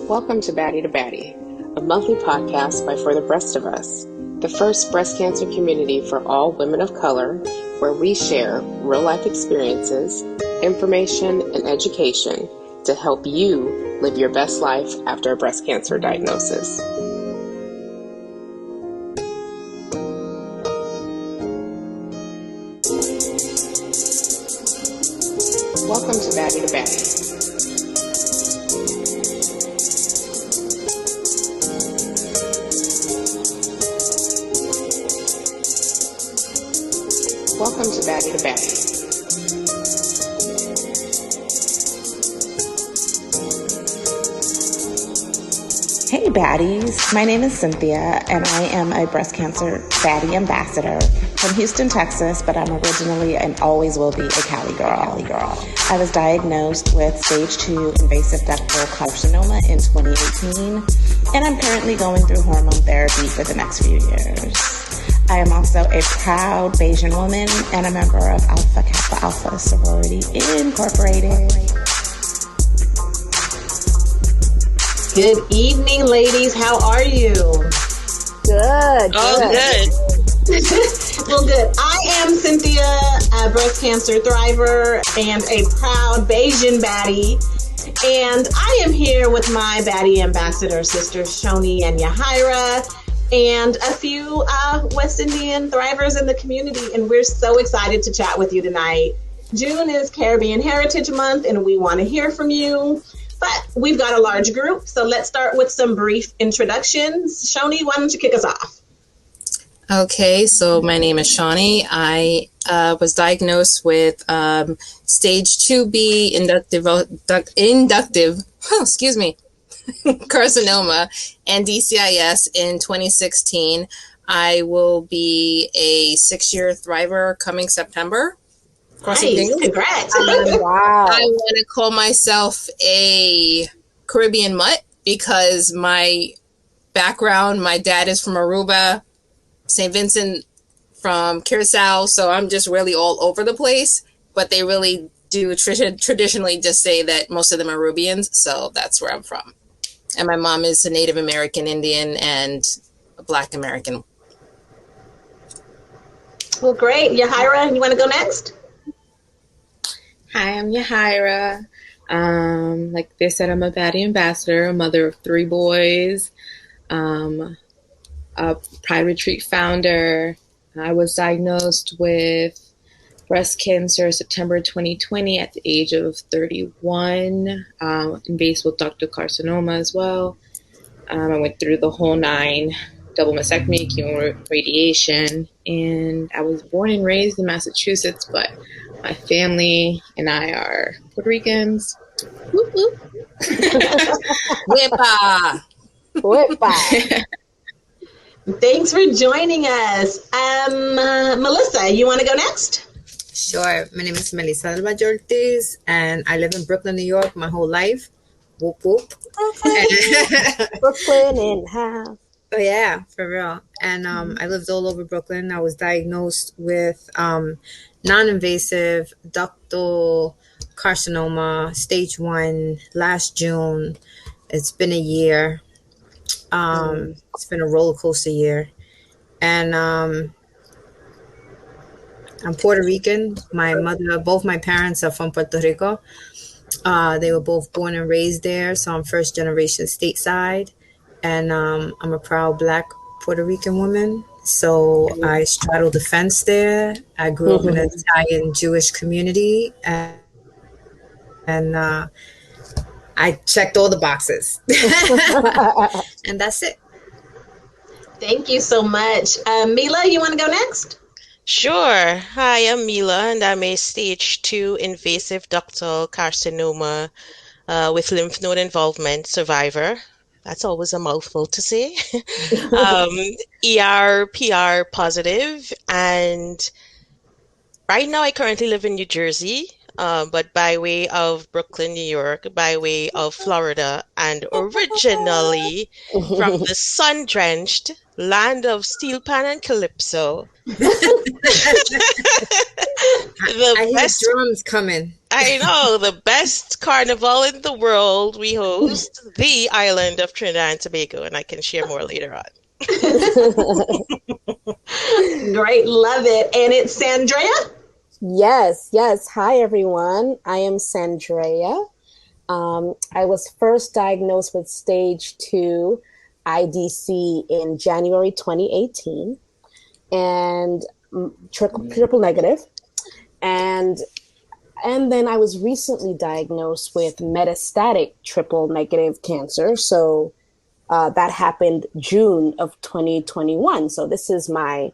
Welcome to Baddie, a monthly podcast by For the Breast of Us, the first breast cancer community for all women of color, where we share real-life experiences, information, and education to help you live your best life after a breast cancer diagnosis. Welcome to Baddie. Welcome to Baddie. Hey Baddies, my name is Cynthia and I am a breast cancer Baddie ambassador from Houston, Texas, but I'm originally and always will be a Cali girl. I was diagnosed with stage 2 invasive ductal carcinoma in 2018, and I'm currently going through hormone therapy for the next few years. I am also a proud Bayesian woman and a member of Alpha Kappa Alpha Sorority Incorporated. Good evening, ladies. How are you? Good. Well, good. I am Cynthia, a breast cancer thriver and a proud Bayesian baddie. And I am here with my baddie ambassador sisters, Shoni and Yahira, and a few West Indian thrivers in the community. And we're so excited to chat with you tonight. June is Caribbean Heritage Month, and we want to hear from you. But we've got a large group, so let's start with some brief introductions. Shoni, why don't you kick us off? Okay, so my name is Shoni. I was diagnosed with stage 2B inductive carcinoma and DCIS in 2016. I will be a 6-year thriver coming September. Nice. Congrats. Wow. I want to call myself a Caribbean mutt because my background, my dad is from Aruba, St. Vincent from Curacao, so I'm just really all over the place, but they really do traditionally just say that most of them are Arubians, so that's where I'm from. And my mom is a Native American Indian and a Black American. Well, great. Yahira, you want to go next? Hi, I'm Yahira. Like they said, I'm a Baddie ambassador, a mother of 3 boys, a Pride Retreat founder. I was diagnosed with breast cancer September 2020 at the age of 31, invasive ductal carcinoma as well. I went through the whole 9, double mastectomy, chemo, radiation, and I was born and raised in Massachusetts, but my family and I are Puerto Ricans. Whoop, whoop. Whippa! Thanks for joining us. Melissa, you want to go next? Sure. My name is Melissa Ortiz, and I live in Brooklyn, New York my whole life. Whoop, whoop. Brooklyn in the house. Oh, yeah, for real. And I lived all over Brooklyn. I was diagnosed with non-invasive ductal carcinoma, stage 1, last June. It's been a year. It's been a roller coaster year. And I'm Puerto Rican. My mother, both my parents are from Puerto Rico. They were both born and raised there, so I'm first generation stateside. And I'm a proud Black Puerto Rican woman. So I straddled the fence there. I grew up in an Italian Jewish community, and I checked all the boxes. And that's it. Thank you so much. Mila, you want to go next? Sure. Hi, I'm Mila, and I'm a stage 2 invasive ductal carcinoma with lymph node involvement survivor. That's always a mouthful to say. ER/PR positive, and right now I currently live in New Jersey, but by way of Brooklyn, New York, by way of Florida, and originally from the sun-drenched land of steel pan and calypso. I hear drums coming. I know, the best carnival in the world. We host the island of Trinidad and Tobago, and I can share more later on. Great, love it. And it's Sandrea? Yes, yes. Hi, everyone. I am Sandrea. I was first diagnosed with stage 2 IDC in January 2018 and triple negative. And then I was recently diagnosed with metastatic triple negative cancer. So that happened June of 2021. So this is my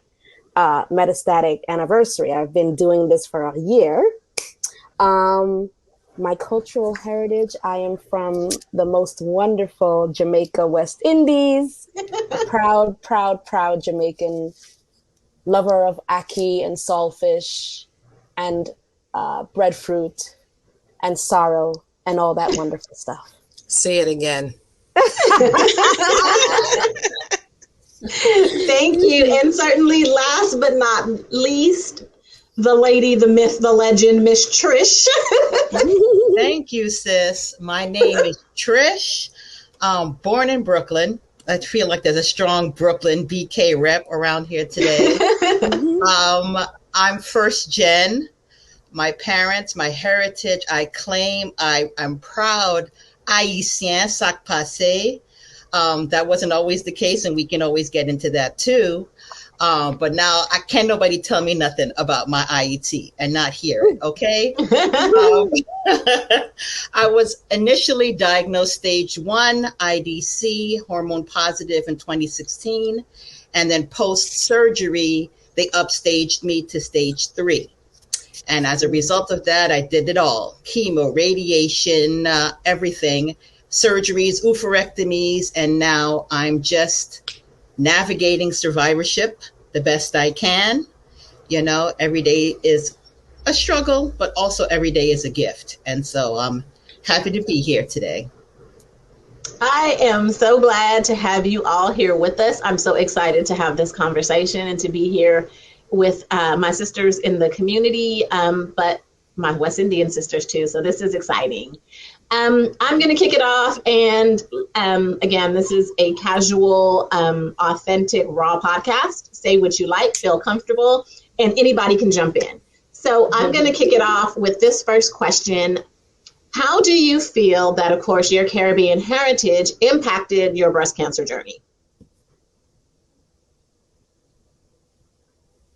metastatic anniversary. I've been doing this for a year. My cultural heritage, I am from the most wonderful Jamaica, West Indies. A proud Jamaican, lover of ackee and saltfish and breadfruit and sorrel and all that wonderful stuff. Say it again. Thank you. And certainly last but not least, the lady, the myth, the legend, Miss Trish. Thank you, sis. My name is Trish. Born in Brooklyn. I feel like there's a strong Brooklyn BK rep around here today. I'm first gen. My parents, my heritage, I claim, I'm proud. Haïtien, sac passé. That wasn't always the case, and we can always get into that too. But now can't nobody tell me nothing about my IET and not hear it, okay? I was initially diagnosed stage 1 IDC, hormone positive in 2016, and then post-surgery, they upstaged me to stage 3. And as a result of that, I did it all. Chemo, radiation, everything, surgeries, oophorectomies, and now I'm just navigating survivorship the best I can. You know, every day is a struggle, but also every day is a gift. And so I'm happy to be here today. I am so glad to have you all here with us. I'm so excited to have this conversation and to be here with my sisters in the community, but my West Indian sisters too. So this is exciting. I'm going to kick it off. And again, this is a casual, authentic, raw podcast. Say what you like, feel comfortable, and anybody can jump in. So I'm going to kick it off with this first question. How do you feel that, of course, your Caribbean heritage impacted your breast cancer journey?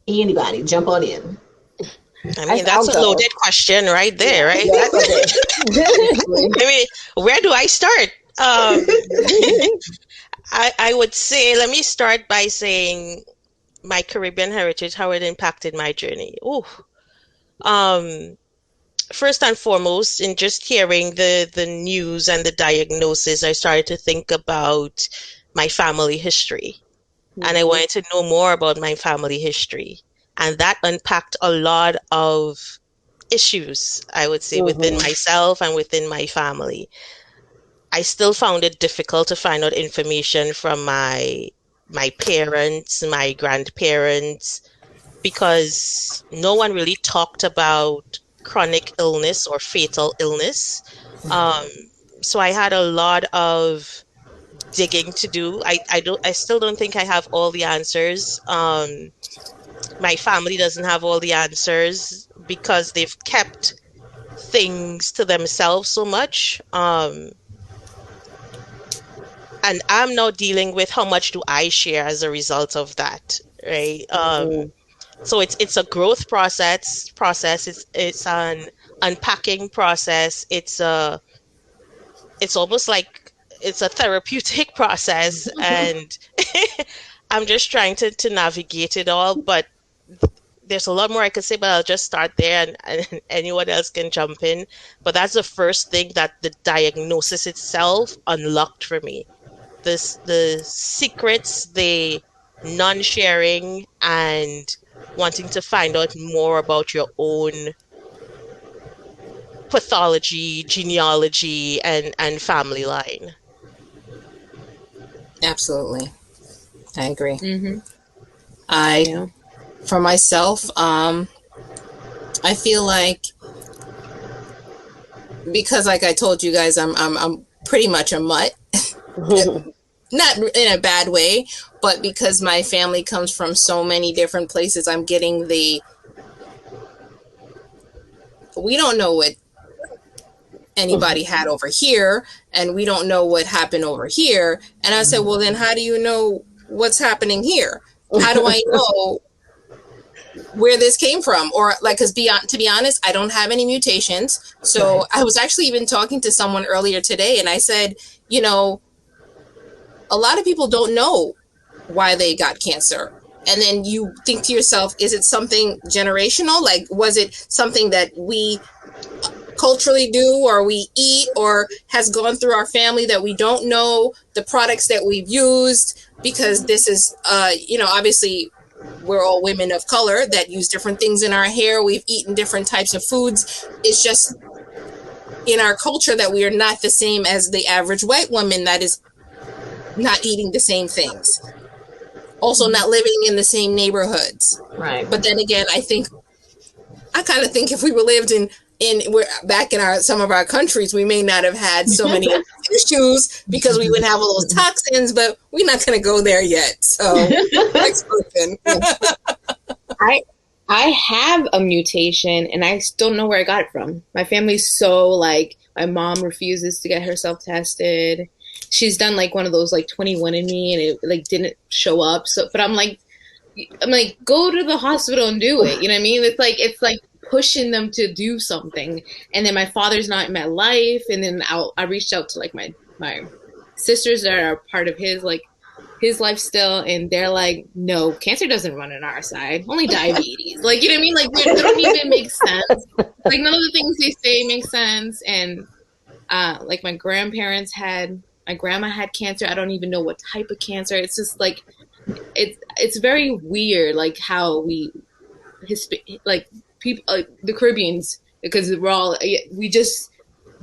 Anybody, jump on in. I mean, that's a loaded question right there, right? Yeah, I mean, where do I start? I would say, let me start by saying my Caribbean heritage, how it impacted my journey. Ooh. First and foremost, in just hearing the news and the diagnosis, I started to think about my family history. And I wanted to know more about my family history. And that unpacked a lot of issues, I would say, within myself and within my family. I still found it difficult to find out information from my parents, my grandparents, because no one really talked about chronic illness or fatal illness. So I had a lot of digging to do. I still don't think I have all the answers. My family doesn't have all the answers because they've kept things to themselves so much. And I'm now dealing with how much do I share as a result of that, right? So it's a growth process. It's an unpacking process. It's almost like it's a therapeutic process, and I'm just trying to navigate it all. But there's a lot more I could say, but I'll just start there, and anyone else can jump in. But that's the first thing that the diagnosis itself unlocked for me. The secrets, the non-sharing, and wanting to find out more about your own pathology, genealogy, and family line. Absolutely. I agree. For myself, I feel like because like I told you guys, I'm pretty much a mutt. Not in a bad way, but because my family comes from so many different places, I'm getting we don't know what anybody had over here, and we don't know what happened over here. And I said, well, then how do you know what's happening here? How do I know where this came from? Or like, because to be honest, I don't have any mutations. So I was actually even talking to someone earlier today, and I said, you know, a lot of people don't know why they got cancer. And then you think to yourself, is it something generational? Like, was it something that we culturally do, or we eat, or has gone through our family that we don't know, the products that we've used? Because this is, obviously we're all women of color that use different things in our hair. We've eaten different types of foods. It's just in our culture that we are not the same as the average white woman that is not eating the same things. Also not living in the same neighborhoods. Right. But then again, I kind of think if we were lived we're back in some of our countries, we may not have had so many issues because we wouldn't have all those toxins, but we're not going to go there yet. So next person. I have a mutation and I don't know where I got it from. My family's so like, my mom refuses to get herself tested. She's done like one of those like 21andMe and it like didn't show up. So, but I'm like, go to the hospital and do it. You know what I mean? It's like pushing them to do something. And then my father's not in my life. And then I reached out to like my sisters that are part of his life still. And they're like, no, cancer doesn't run on our side, only diabetes. Like, you know what I mean? Like they don't even make sense. Like none of the things they say make sense. And like my grandma had cancer. I don't even know what type of cancer. It's just like, it's very weird, like how people, the Caribbeans, because we just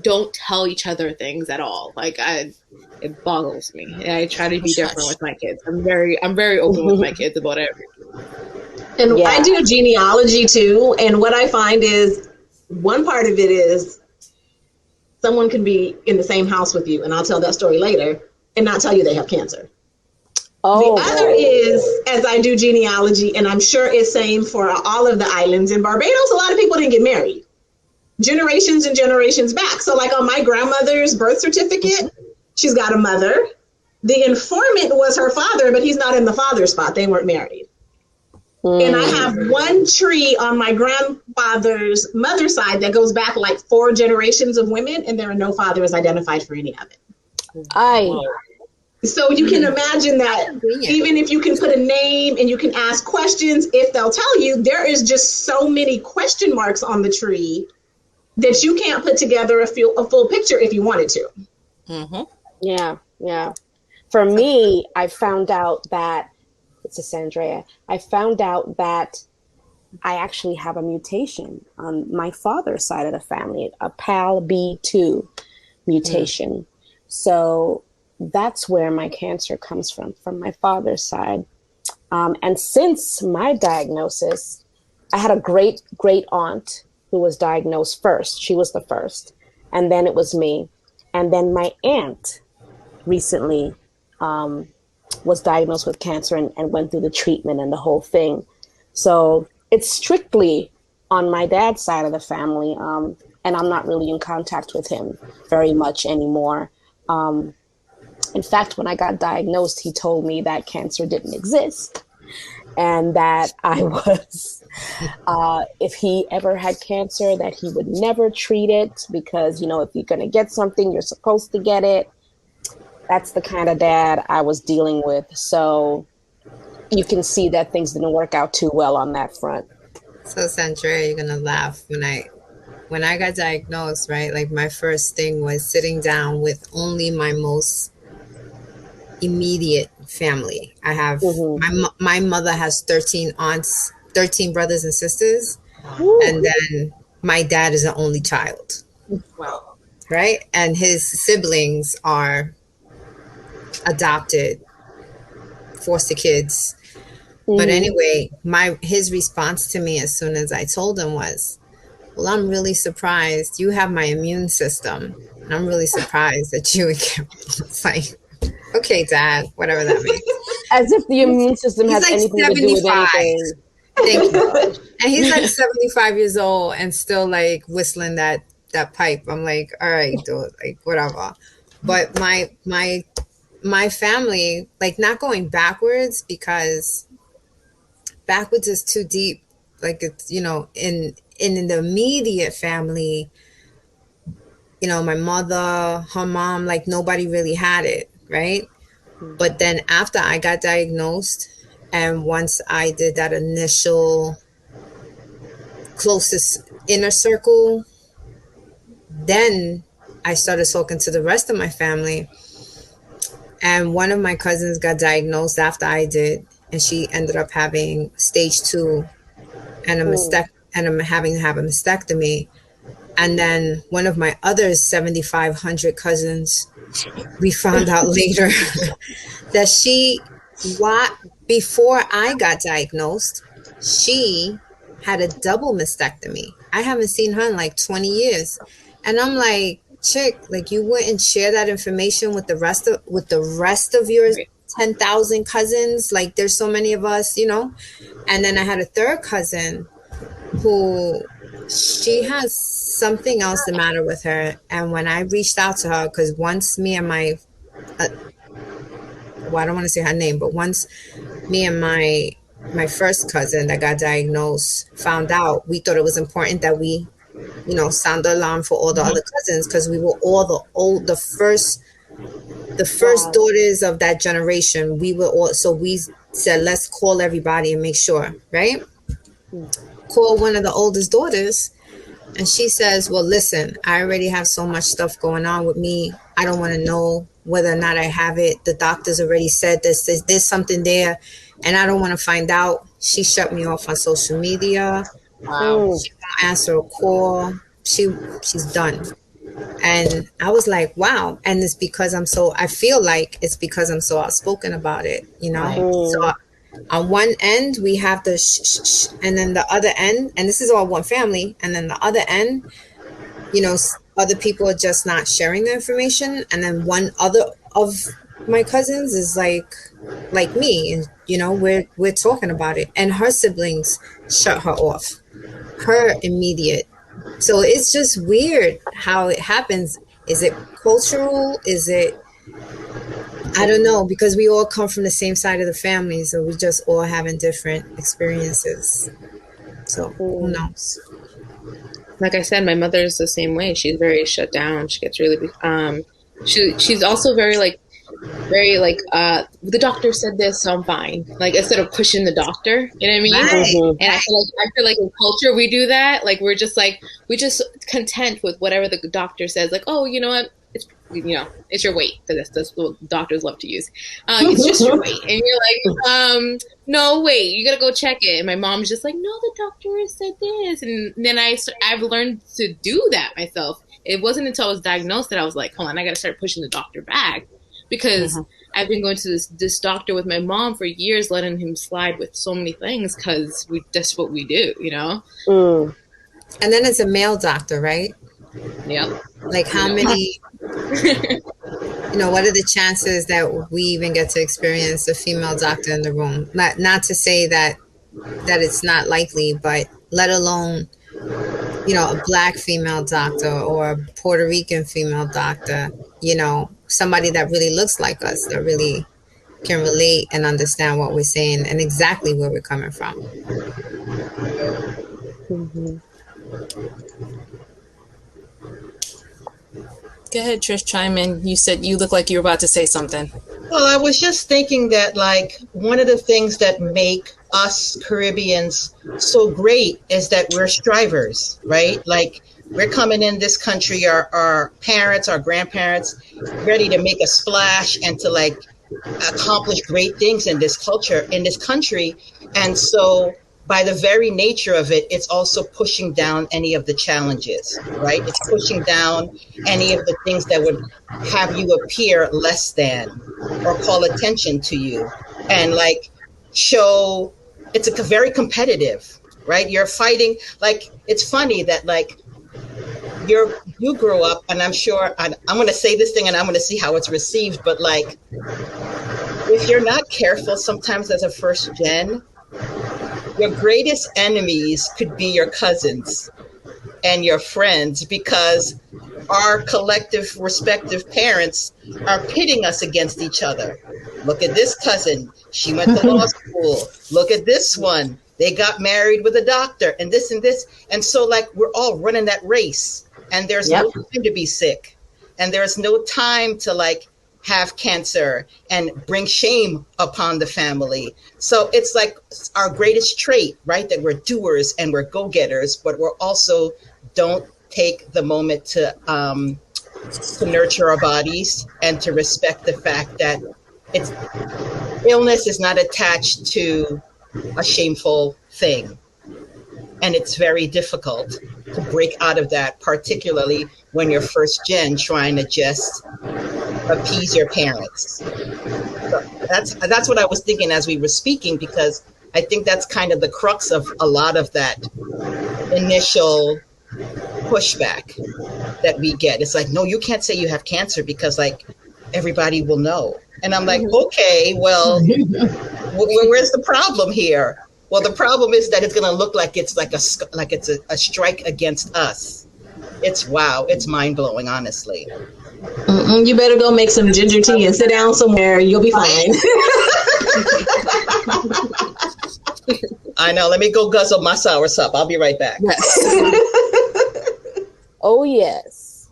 don't tell each other things at all. Like it boggles me. I try to be different with my kids. I'm very open with my kids about everything. And I do genealogy too. And what I find is one part of it is someone can be in the same house with you, and I'll tell that story later, and not tell you they have cancer. The other is, as I do genealogy, and I'm sure it's same for all of the islands. In Barbados, a lot of people didn't get married generations and generations back. So like on my grandmother's birth certificate, she's got a mother. The informant was her father, but he's not in the father spot. They weren't married. And I have one tree on my grandfather's mother side that goes back like 4 generations of women, and there are no fathers identified for any of it. So you can imagine that even if you can put a name and you can ask questions, if they'll tell you, there is just so many question marks on the tree that you can't put together a full picture if you wanted to. Mm-hmm. Yeah. For me, I found out that, this is Andrea, I found out that I actually have a mutation on my father's side of the family, a PAL-B2 mutation. So that's where my cancer comes from my father's side. And since my diagnosis, I had a great aunt who was diagnosed first. She was the first. And then it was me. And then my aunt recently was diagnosed with cancer and went through the treatment and the whole thing. So it's strictly on my dad's side of the family. And I'm not really in contact with him very much anymore. In fact, when I got diagnosed, he told me that cancer didn't exist and that I was, if he ever had cancer, that he would never treat it because, you know, if you're going to get something, you're supposed to get it. That's the kind of dad I was dealing with. So you can see that things didn't work out too well on that front. So Sandra, you're going to laugh when I got diagnosed, right? Like my first thing was sitting down with only my most immediate family. I have my mother has 13 aunts, 13 brothers and sisters. Ooh. And then my dad is an only child. Wow. Right? And his siblings are adopted foster kids. But anyway, his response to me as soon as I told him was, well, I'm really surprised. You have my immune system. And I'm really surprised that you would get. It's like, okay, Dad, whatever that means. As if the immune system has like anything 75. to do with anything. Thank you. And he's like 75 years old and still like whistling that pipe. I'm like, all right, dude, like whatever. But my family, like, not going backwards, because backwards is too deep. Like, it's, you know, in the immediate family, you know, my mother, her mom, like, nobody really had it, right? But then after I got diagnosed, and once I did that initial closest inner circle, then I started talking to the rest of my family. And one of my cousins got diagnosed after I did, and she ended up having stage 2 and and I'm having to have a mastectomy. And then one of my other 7,500 cousins, we found out later that before I got diagnosed, she had a double mastectomy. I haven't seen her in like 20 years. And I'm like, chick, like, you wouldn't share that information with the rest of your 10,000 cousins. Like, there's so many of us, you know. And then I had a third cousin who, she has something else the matter with her. And when I reached out to her, because once me and my I don't want to say her name, but once me and my first cousin that got diagnosed found out, we thought it was important that we, you know, sound the alarm for all the other cousins, because we were all the first daughters of that generation. We were all, so we said, let's call everybody and make sure, right? Call one of the oldest daughters, and she says, well, listen, I already have so much stuff going on with me. I don't want to know whether or not I have it. The doctors already said there's something there, and I don't want to find out. She shut me off on social media. Wow. She won't answer a call. She's done. And I was like, wow. And it's because I feel like it's because I'm so outspoken about it, you know? Right. So on one end, we have the shh, and then the other end, and this is all one family, and then the other end, you know, other people are just not sharing the information. And then one other of my cousins is like me, and, you know, we're talking about it. And her siblings shut her off, her immediate. So it's just weird how it happens. Is it cultural? Is it, I don't know, because we all come from the same side of the family, so we just all having different experiences. So who knows? Like I said, my mother's the same way. She's very shut down. She gets really she's also very the doctor said this, so I'm fine. Like, instead of pushing the doctor, you know what I mean? Right. And I feel like in culture we do that. Like, we just content with whatever the doctor says. Like, oh, you know what? It's your weight. That's what doctors love to use. It's just your weight. And you're like, no, wait, you gotta go check it. And my mom's just like, no, the doctor said this. And then I've learned to do that myself. It wasn't until I was diagnosed that I was like, hold on, I gotta start pushing the doctor back. Because I've been going to this doctor with my mom for years, letting him slide with so many things, because that's what we do, you know? And then it's a male doctor, right? Yep. Like, how many, you know, what are the chances that we even get to experience a female doctor in the room? Not to say that it's not likely, but let alone, you know, a Black female doctor or a Puerto Rican female doctor, you know, somebody that really looks like us, that really can relate and understand what we're saying and exactly where we're coming from. Go ahead, Trish, chime in. You said you look like you were about to say something. Well, I was just thinking that, like, one of the things that make us Caribbeans so great is that we're strivers, right? Like, we're coming in this country, our parents, our grandparents, ready to make a splash and to, like, accomplish great things in this culture, in this country. And so by the very nature of it, it's also pushing down any of the challenges, right? It's pushing down any of the things that would have you appear less than or call attention to you. And, like, show, it's very competitive. right? You're fighting. Like, it's funny that like you grew up, and I'm sure I'm going to say this thing and I'm going to see how it's received, but like, if you're not careful, sometimes as a first gen, your greatest enemies could be your cousins and your friends, because our collective respective parents are pitting us against each other. Look at this cousin. She went to law school. Look at this one. They got married with a doctor, and this and this. And so like, we're all running that race, and there's no time to be sick. And there's no time to like have cancer and bring shame upon the family. So it's like our greatest trait, right? That we're doers and we're go-getters, but we're also don't take the moment to nurture our bodies and to respect the fact that illness is not attached to a shameful thing. And it's very difficult to break out of that, particularly when you're first gen trying to just appease your parents. So that's what I was thinking as we were speaking, because I think that's kind of the crux of a lot of that initial pushback that we get. It's like, no, you can't say you have cancer because like everybody will know. And I'm like, okay, well, where's the problem here? Well, the problem is that it's going to look like it's like a strike against us. It's mind blowing, honestly. You better go make some ginger tea and sit down somewhere. You'll be fine. I know. Let me go guzzle my soursop. I'll be right back. Oh, yes.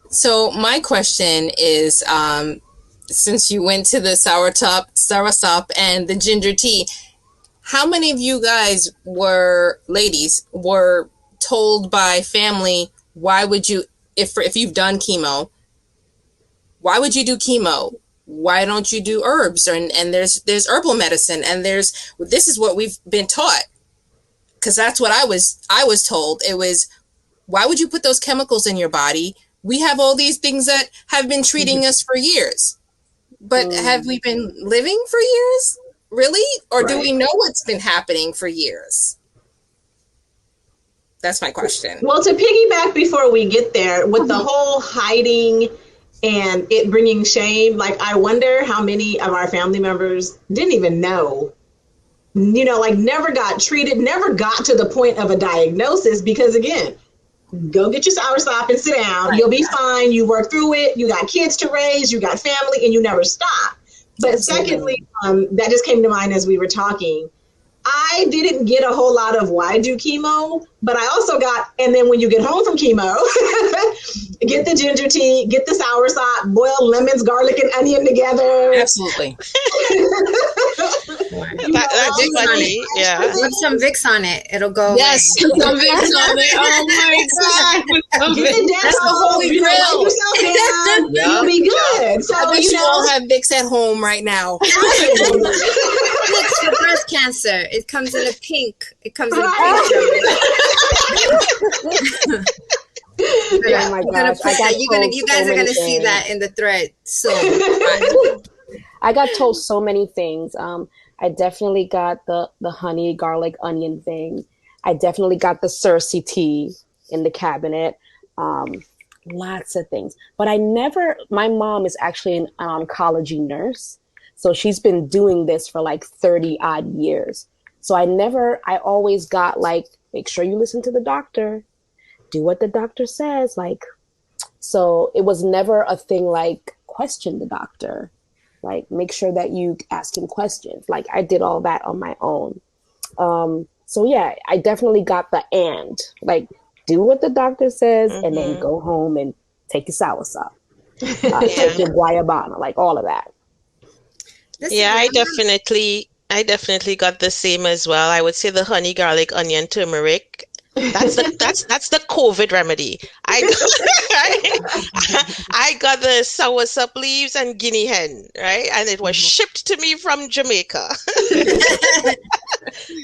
So my question is, since you went to the soursop and the ginger tea, how many of you guys were told by family, why would you, if you've done chemo, why would you do chemo? Why don't you do herbs? And there's herbal medicine, and this is what we've been taught. Because that's what I was told. It was, why would you put those chemicals in your body? We have all these things that have been treating us for years. But have we been living for years? Really? Or do we know what's been happening for years? That's my question. Well, to piggyback before we get there, with the whole hiding and it bringing shame, like I wonder how many of our family members didn't even know, like never got treated, never got to the point of a diagnosis, because again, go get your soursop and sit down. Right. You'll be fine. You work through it. You got kids to raise, you got family, and you never stop. But secondly, that just came to mind as we were talking. I didn't get a whole lot of why do chemo, but I also got, and then when you get home from chemo, get the ginger tea, get the soursop, boil lemons, garlic, and onion together. Absolutely. That's funny. Yeah. Put some Vicks on it. It'll go. Yes, away. some Vicks on it. Oh my God. Get the That's the holy grail. Yourself down, you'll be good. So, I wish you all have Vicks at home right now. Vicks for breast cancer. It comes in a pink. It comes in a pink. Oh my gosh! You guys are gonna see that in the thread soon. I got told so many things. I definitely got the honey, garlic, onion thing. I definitely got the Cersei tea in the cabinet. Lots of things. But my mom is actually an oncology nurse. So she's been doing this for like 30 odd years. So I always got like, make sure you listen to the doctor. Do what the doctor says. So it was never a thing like question the doctor. Like, make sure that you ask him questions. Like, I did all that on my own. So yeah, I definitely got the like, do what the doctor says, and then go home and take your soursop. Take your guayabana, like all of that. I definitely got the same as well. I would say the honey, garlic, onion, turmeric. That's the COVID remedy. I got the soursop leaves and guinea hen, right? And it was shipped to me from Jamaica.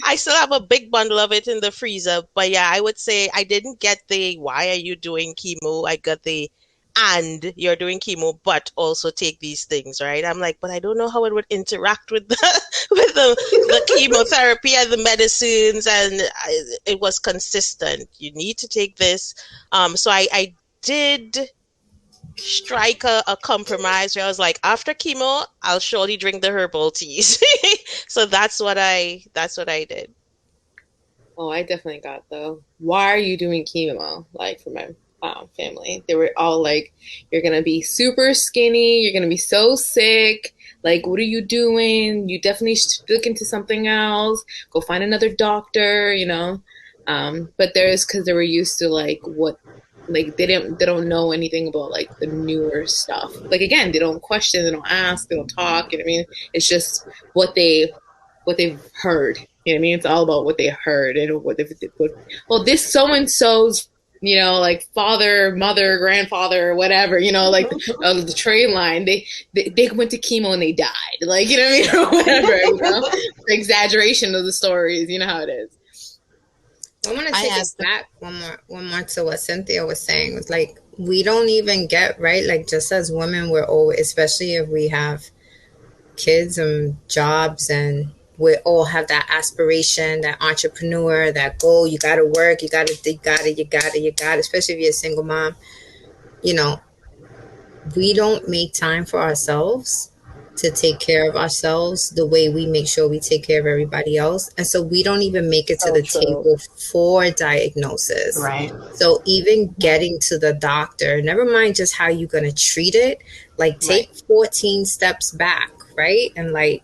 I still have a big bundle of it in the freezer. But yeah, I would say I didn't get the why are you doing chemo? I got the and you're doing chemo, but also take these things, right? I'm like, but I don't know how it would interact with the with the chemotherapy and the medicines, and it was consistent. You need to take this. So I did strike a compromise where I was like, after chemo, I'll surely drink the herbal teas. So that's what I did. Oh, I definitely got the why are you doing chemo? Like for my family, they were all like, "You're gonna be super skinny. You're gonna be so sick. Like, what are you doing? You definitely should look into something else. Go find another doctor." But there's because they were used to like what, like they don't know anything about like the newer stuff. Like again, they don't question, they don't ask, they don't talk. You know what I mean? It's just what they've heard. You know what I mean? It's all about what they heard and well, this so and so's, like father, mother, grandfather, whatever, like the train line. They went to chemo and they died. Like, you know what I mean? Or whatever, The exaggeration of the stories, you know how it is. I want to take us back one more to what Cynthia was saying. Was like, we don't even get, right? Like, just as women, we're always, especially if we have kids and jobs, and we all have that aspiration, that entrepreneur, that goal. You got to work. You got to, especially if you're a single mom. We don't make time for ourselves to take care of ourselves the way we make sure we take care of everybody else. And so we don't even make it to the table for diagnosis. Right. So even getting to the doctor, never mind just how you're going to treat it, like take 14 steps back, right? And like,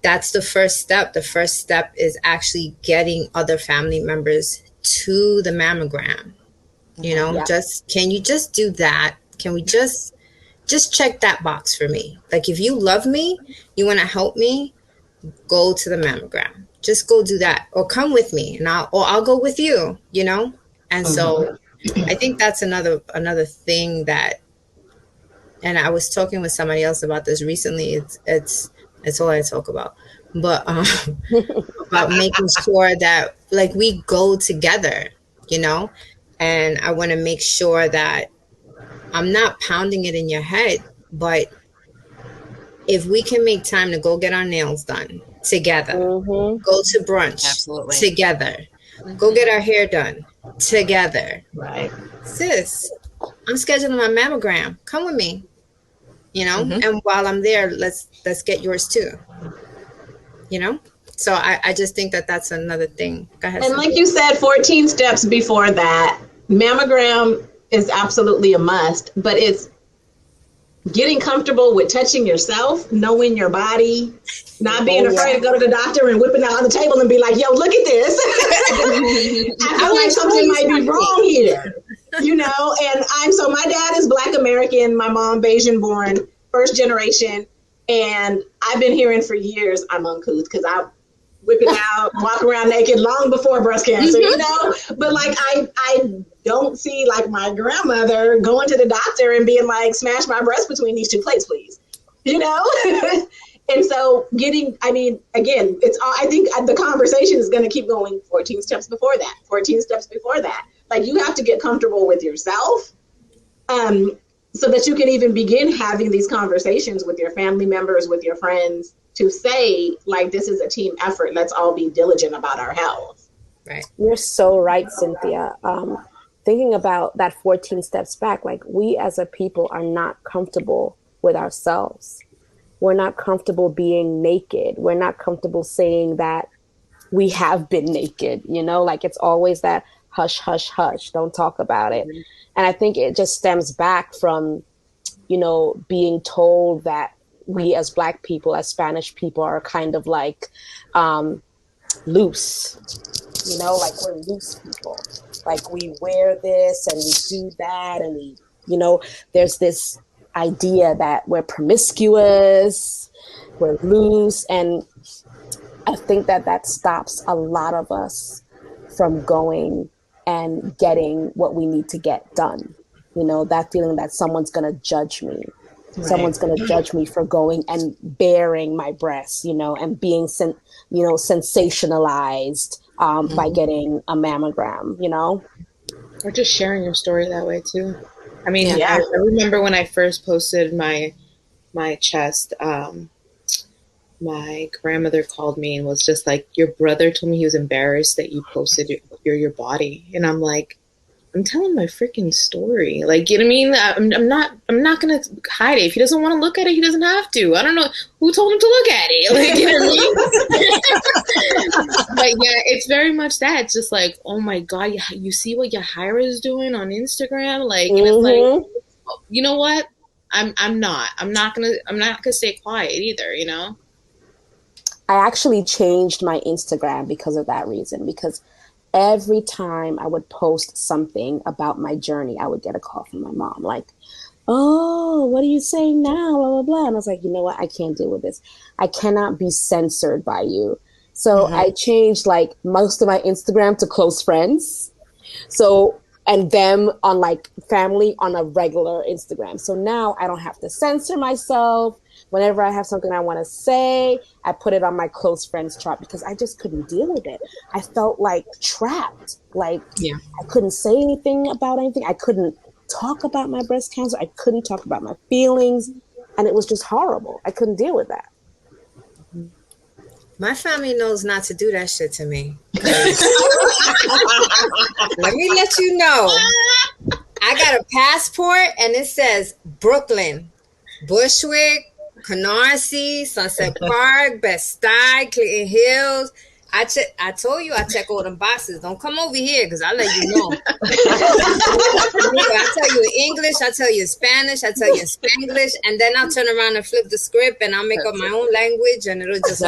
that's the first step. The first step is actually getting other family members to the mammogram. Can you just do that? Can we just check that box for me? Like, if you love me, you want to help me, go to the mammogram. Just go do that, or come with me, and I'll go with you. And so, I think that's another thing that. And I was talking with somebody else about this recently. It's all I talk about, but about making sure that like we go together, and I want to make sure that I'm not pounding it in your head, but if we can make time to go get our nails done together, go to brunch together, go get our hair done together. Right. Sis, I'm scheduling my mammogram. Come with me. And while I'm there, let's get yours too. So I just think that that's another thing. Go ahead. And like you said, 14 steps before that, mammogram is absolutely a must, but it's getting comfortable with touching yourself, knowing your body, not being afraid to go to the doctor and whipping out on the table and be like, yo, look at this. I feel like something might be wrong here, and my dad is Black American, my mom Bayesian born, first generation. And I've been hearing for years I'm uncouth because I whip it out, walk around naked long before breast cancer, but like I don't see like my grandmother going to the doctor and being like, smash my breast between these two plates, please, And so again, it's all, I think the conversation is going to keep going 14 steps before that. Like, you have to get comfortable with yourself, so that you can even begin having these conversations with your family members, with your friends, to say, like, this is a team effort. Let's all be diligent about our health. Right. You're so right, Cynthia. Thinking about that 14 steps back, like, we as a people are not comfortable with ourselves. We're not comfortable being naked. We're not comfortable saying that we have been naked, like it's always that hush, hush, hush, don't talk about it. And I think it just stems back from, being told that we as Black people, as Spanish people, are kind of like loose, like we're loose people. Like, we wear this and we do that, and we, there's this idea that we're promiscuous, we're loose. And I think that stops a lot of us from going and getting what we need to get done. That feeling that someone's going to judge me. Right. Someone's going to judge me for going and bearing my breasts, and being, sensationalized by getting a mammogram, Or just sharing your story that way too. I mean, Yeah. I remember when I first posted my chest, my grandmother called me and was just like, your brother told me he was embarrassed that you posted your body. And I'm like, I'm telling my freaking story. Like, you know what I mean? I'm not going to hide it. If he doesn't want to look at it, he doesn't have to. I don't know who told him to look at it. Like, you know what I mean? But yeah, it's very much that. It's just like, oh my God, you see what Yahira is doing on Instagram? Like, and it's like, you know what? I'm not gonna stay quiet either, you know? I actually changed my Instagram because of that reason, because every time I would post something about my journey, I would get a call from my mom like, oh, what are you saying now? Blah, blah, blah. And I was like, you know what? I can't deal with this. I cannot be censored by you. So I changed like most of my Instagram to close friends. So, and them on like family on a regular Instagram. So now I don't have to censor myself. Whenever I have something I want to say, I put it on my close friends chart because I just couldn't deal with it. I felt like trapped. Like I couldn't say anything about anything. I couldn't talk about my breast cancer. I couldn't talk about my feelings. And it was just horrible. I couldn't deal with that. My family knows not to do that shit to me. Let me let you know. I got a passport and it says Brooklyn, Bushwick, Canarsie, Sunset Park, Bed-Stuy, Clinton Hills. I told you I check all them boxes. Don't come over here because I'll let you know. I tell you in English, I tell you in Spanish, I tell you in Spanglish, and then I'll turn around and flip the script and I'll make up my own language and it'll just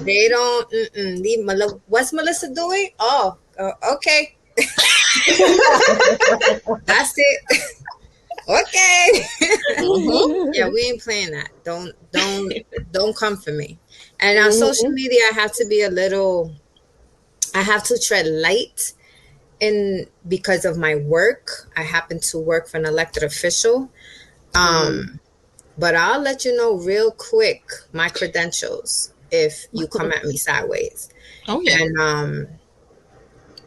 they don't leave what's Melissa doing? Oh, okay. That's it. Okay. Yeah, we ain't playing that. Don't come for me. And on social media, I have to tread light because of my work. I happen to work for an elected official. But I'll let you know real quick my credentials if you come at me sideways. Oh yeah. And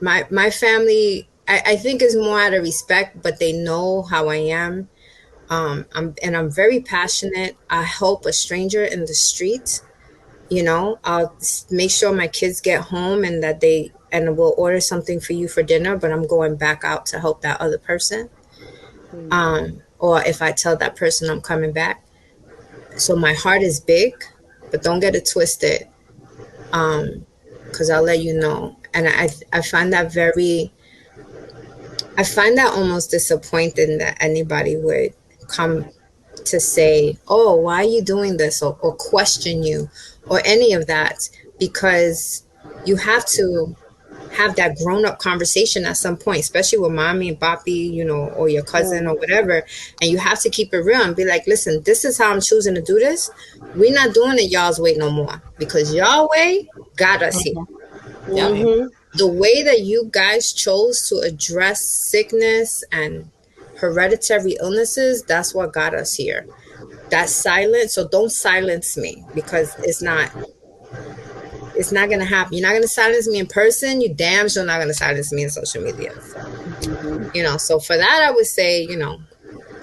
my family, I think is more out of respect, but they know how I am. I'm very passionate. I help a stranger in the street. You know, I'll make sure my kids get home and that we'll order something for you for dinner, but I'm going back out to help that other person. Or if I tell that person I'm coming back. So my heart is big, but don't get it twisted. Because I'll let you know. And I find that almost disappointing that anybody would come to say, oh, why are you doing this? Or question you or any of that, because you have to have that grown-up conversation at some point, especially with mommy and papi, you know, or your cousin or whatever. And you have to keep it real and be like, listen, this is how I'm choosing to do this. We're not doing it y'all's way no more because y'all way got us here. The way that you guys chose to address sickness and hereditary illnesses, that's what got us here. That's silence. So don't silence me because it's not going to happen. You're not going to silence me in person. You damn sure not going to silence me in social media. So, you know, so for that, I would say, you know,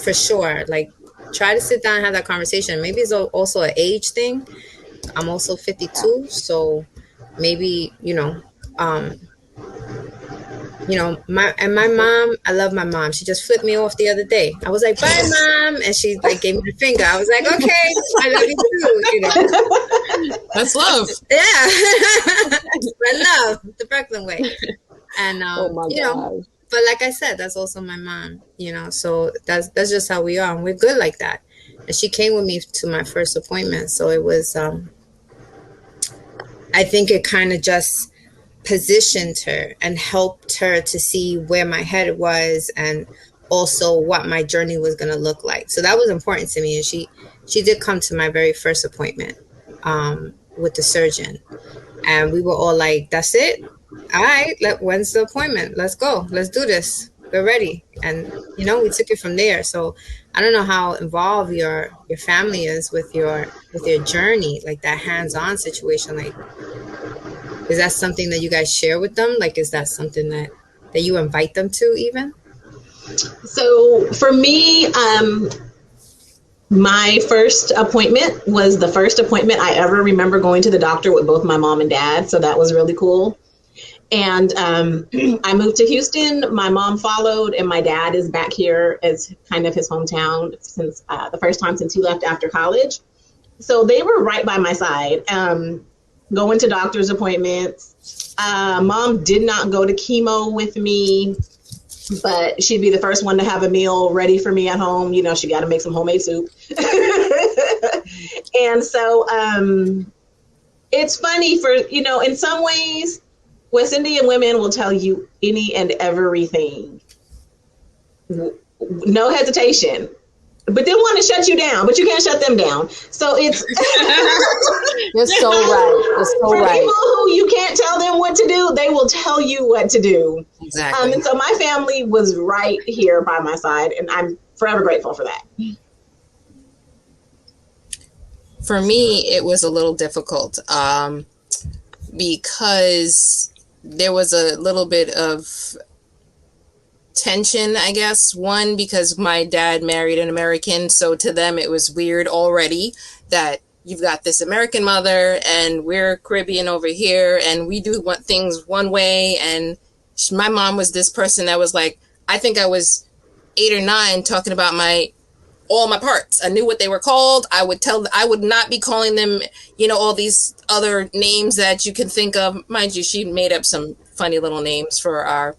for sure, like try to sit down and have that conversation. Maybe it's also an age thing. I'm also 52. So maybe, my mom, I love my mom. She just flipped me off the other day. I was like, bye, Mom. And she like gave me the finger. I was like, okay, I love you too. You know, that's love. Yeah. I love the Brooklyn way. And, but like I said, that's also my mom, you know, so that's just how we are. And we're good like that. And she came with me to my first appointment. So it was, I think it kind of just positioned her and helped her to see where my head was and also what my journey was going to look like. So that was important to me. And she did come to my very first appointment with the surgeon. And we were all like, that's it. All right, when's the appointment? Let's go. Let's do this. We're ready. And, you know, we took it from there. So I don't know how involved your family is with your journey, like that hands-on situation. Like, is that something that you guys share with them? Like, is that something that you invite them to even? So for me, my first appointment was the first appointment I ever remember going to the doctor with both my mom and dad. So that was really cool. And I moved to Houston. My mom followed, and my dad is back here as kind of his hometown since the first time since he left after college. So they were right by my side, going to doctor's appointments. Mom did not go to chemo with me, but she'd be the first one to have a meal ready for me at home. You know, she got to make some homemade soup. And so it's funny for, you know, in some ways, West Indian women will tell you any and everything. No hesitation. But they want to shut you down, but you can't shut them down. So it's You're so right. You're so for right. people who you can't tell them what to do, they will tell you what to do. Exactly. And so my family was right here by my side, and I'm forever grateful for that. For me, it was a little difficult because there was a little bit of tension, I guess. One, because my dad married an American, so to them it was weird already that you've got this American mother and we're Caribbean over here and we do things one way. And my mom was this person that was like, I think I was 8 or 9 talking about all my parts. I knew what they were called. I would not be calling them, you know, all these other names that you can think of. Mind you, she made up some funny little names for our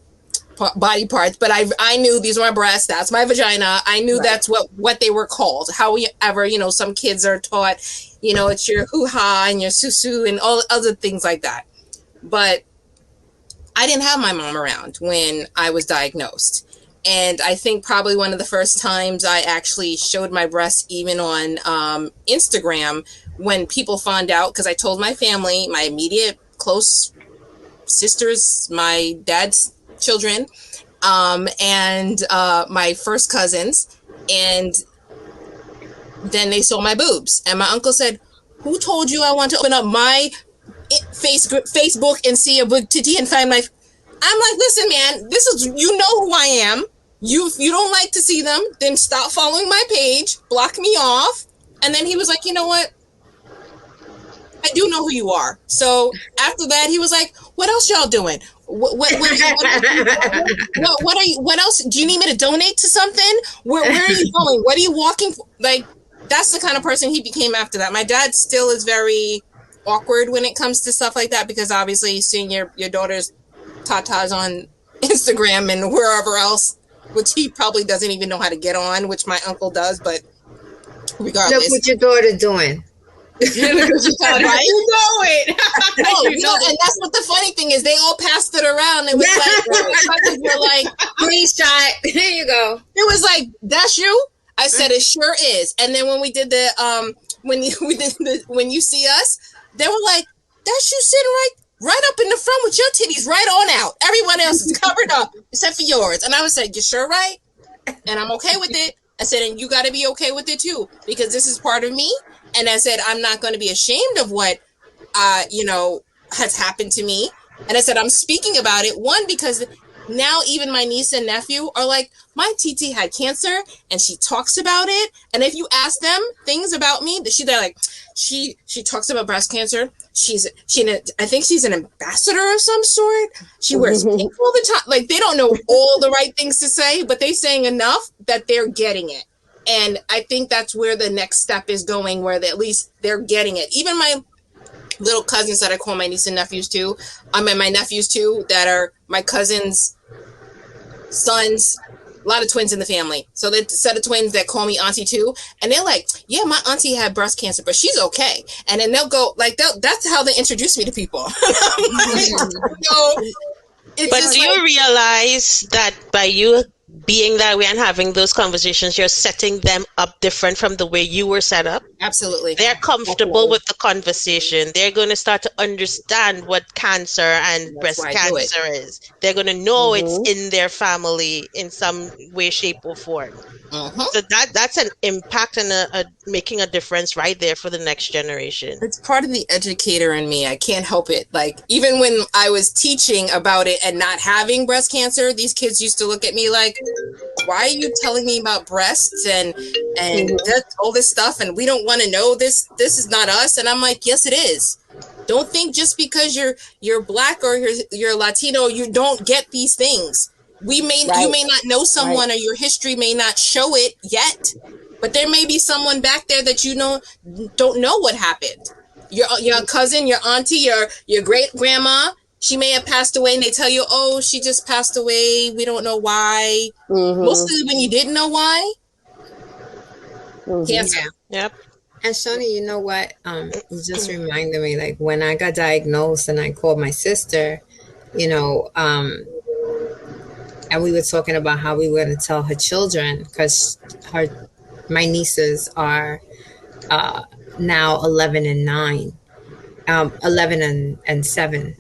body parts, but I knew these were my breasts, that's my vagina. I knew that's what they were called. However, you know, some kids are taught, you know, it's your hoo-ha and your susu and all other things like that. But I didn't have my mom around when I was diagnosed. And I think probably one of the first times I actually showed my breasts even on Instagram when people found out, because I told my family, my immediate close sisters, my dad's children, and my first cousins, and then they saw my boobs. And my uncle said, who told you I want to open up my Facebook and see a big titty and find my... I'm like, listen, man, this is, you know who I am. You don't like to see them, then stop following my page, block me off. And then he was like, you know what? I do know who you are. So after that, he was like, what else y'all doing? What are you, what else? Do you need me to donate to something? Where are you going? What are you walking for? Like, that's the kind of person he became after that. My dad still is very awkward when it comes to stuff like that, because obviously seeing your daughter's tatas on Instagram and wherever else, which he probably doesn't even know how to get on, which my uncle does, but regardless. Look what your daughter doing. Right? You know it. You know, and that's what the funny thing is. They all passed it around. It was like, you're like, screenshot. There you go. It was like, that's you? I said, it sure is. And then when we did the when you see us, they were like, that's you sitting right up in the front with your titties right on out. Everyone else is covered up except for yours. And I was like, you sure right? And I'm okay with it. I said, and you got to be okay with it too, because this is part of me. And I said, I'm not going to be ashamed of what, has happened to me. And I said, I'm speaking about it. One, because now even my niece and nephew are like, my TT had cancer and she talks about it. And if you ask them things about me, they're like, she talks about breast cancer. I think she's an ambassador of some sort. She wears pink all the time. Like, they don't know all the right things to say, but they're saying enough that they're getting it. And I think that's where the next step is going, where at least they're getting it. Even my little cousins that I call my niece and nephews too, my nephews too, that are my cousins' sons, a lot of twins in the family. So the set of twins that call me auntie too. And they're like, yeah, my auntie had breast cancer, but she's okay. And then they'll go, like, that's how they introduce me to people. But do you realize that by you being that way and having those conversations, you're setting them up different from the way you were set up? Absolutely. They're comfortable with the conversation. They're going to start to understand what cancer and breast cancer is. They're going to know it's in their family in some way, shape, or form. So that's an impact and a making a difference right there for the next generation. It's part of the educator in me. I can't help it. Like, even when I was teaching about it and not having breast cancer, these kids used to look at me like, why are you telling me about breasts and all this stuff, and we don't want to know this? This is not us. And I'm like, yes, it is. Don't think just because you're Black or you're Latino, you don't get these things. You may not know someone, or your history may not show it yet, but there may be someone back there that you don't know what happened. Your cousin, your auntie, your great grandma, she may have passed away, and they tell you, oh, she just passed away. We don't know why. Mostly when you didn't know why. Cancer. Yep. And Shoni, you know what? You just reminded me, like, when I got diagnosed and I called my sister, and we were talking about how we were going to tell her children, because my nieces are now 11 and 9, 11 and 7.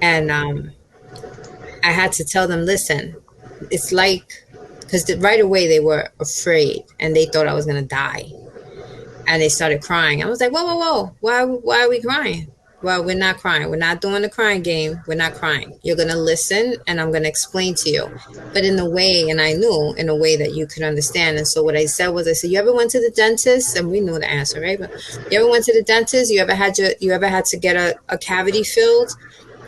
And I had to tell them, listen, it's like, because right away they were afraid and they thought I was going to die. And they started crying. I was like, whoa. Why are we crying? Well, we're not crying. We're not doing the crying game. We're not crying. You're going to listen and I'm going to explain to you. But in a way, and I knew in a way that you could understand. And so what I said was, you ever went to the dentist? And we knew the answer, right? But you ever went to the dentist? You ever had to get a cavity filled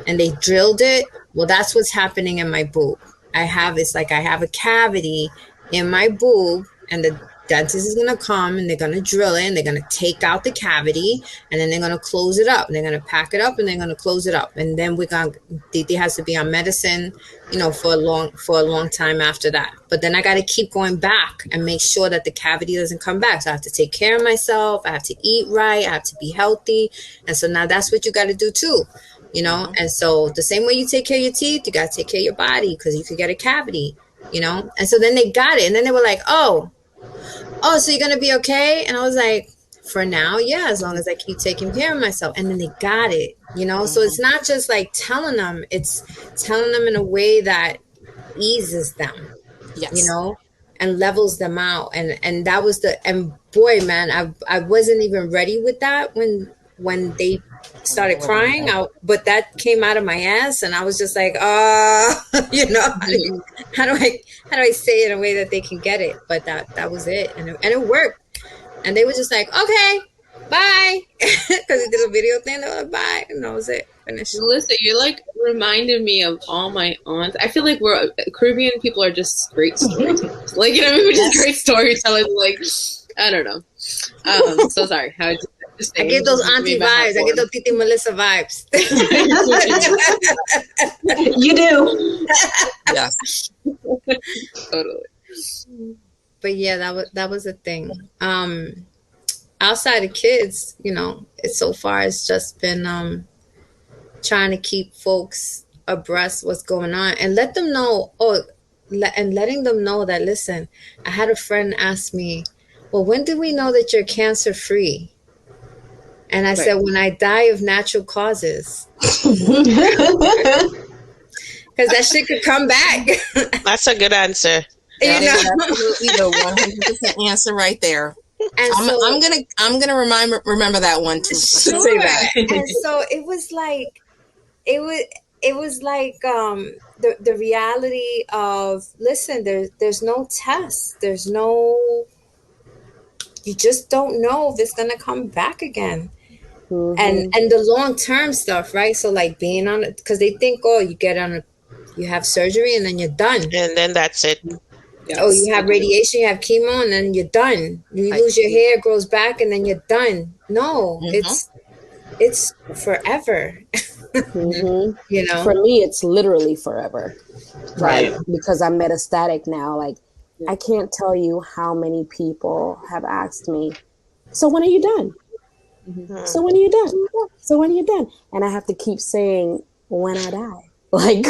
and they drilled it? Well, that's what's happening in my boob. I have a cavity in my boob, and the dentist is going to come and they're going to drill it and they're going to take out the cavity, and then they're going to close it up and they're going to pack it up and they're going to close it up. And then Didi has to be on medicine, for a long time after that. But then I got to keep going back and make sure that the cavity doesn't come back. So I have to take care of myself. I have to eat right. I have to be healthy. And so now that's what you got to do too, And so the same way you take care of your teeth, you got to take care of your body, because you could get a cavity, And so then they got it. And then they were like, oh, so you're going to be okay? And I was like, for now, yeah, as long as I keep taking care of myself. And then they got it, So it's not just like telling them, it's telling them in a way that eases them, yes. And levels them out. And that was and boy, man, I wasn't even ready with that when they started crying out, but that came out of my ass, and I was just like, how do I say it in a way that they can get it? But that was it, and it worked. And they were just like, okay, bye, because we did a video thing. They were like, bye, and that was it. Finished. Listen, you're like reminding me of all my aunts. I feel like Caribbean people are just great storytellers. Like, we're just great storytellers. Like, I don't know. So sorry. I get those auntie vibes. I get those Titi Melissa vibes. You do. Yes. Totally. But yeah, that was a thing. Outside of kids, so far it's just been trying to keep folks abreast what's going on and let them know. And letting them know that, listen, I had a friend ask me, well, when do we know that you're cancer free? And I said, when I die of natural causes. Because that shit could come back. That's a good answer. That is absolutely the 100% answer right there. And I'm gonna remember that one too. Sure. Say that. And so it was like the reality of, listen, there's no test. There's no, you just don't know if it's gonna come back again. Mm-hmm. And the long-term stuff, right? So like being on it, because they think, you have surgery and then you're done. And then that's it. Yes. Oh, you have radiation, you have chemo, and then you're done. You lose your hair, it grows back, and then you're done. No, it's forever. Mm-hmm. For me, it's literally forever. Right. Because I'm metastatic now. Like, I can't tell you how many people have asked me, so when are you done? Mm-hmm. So when are you done? So when are you done? And I have to keep saying, when I die. Like,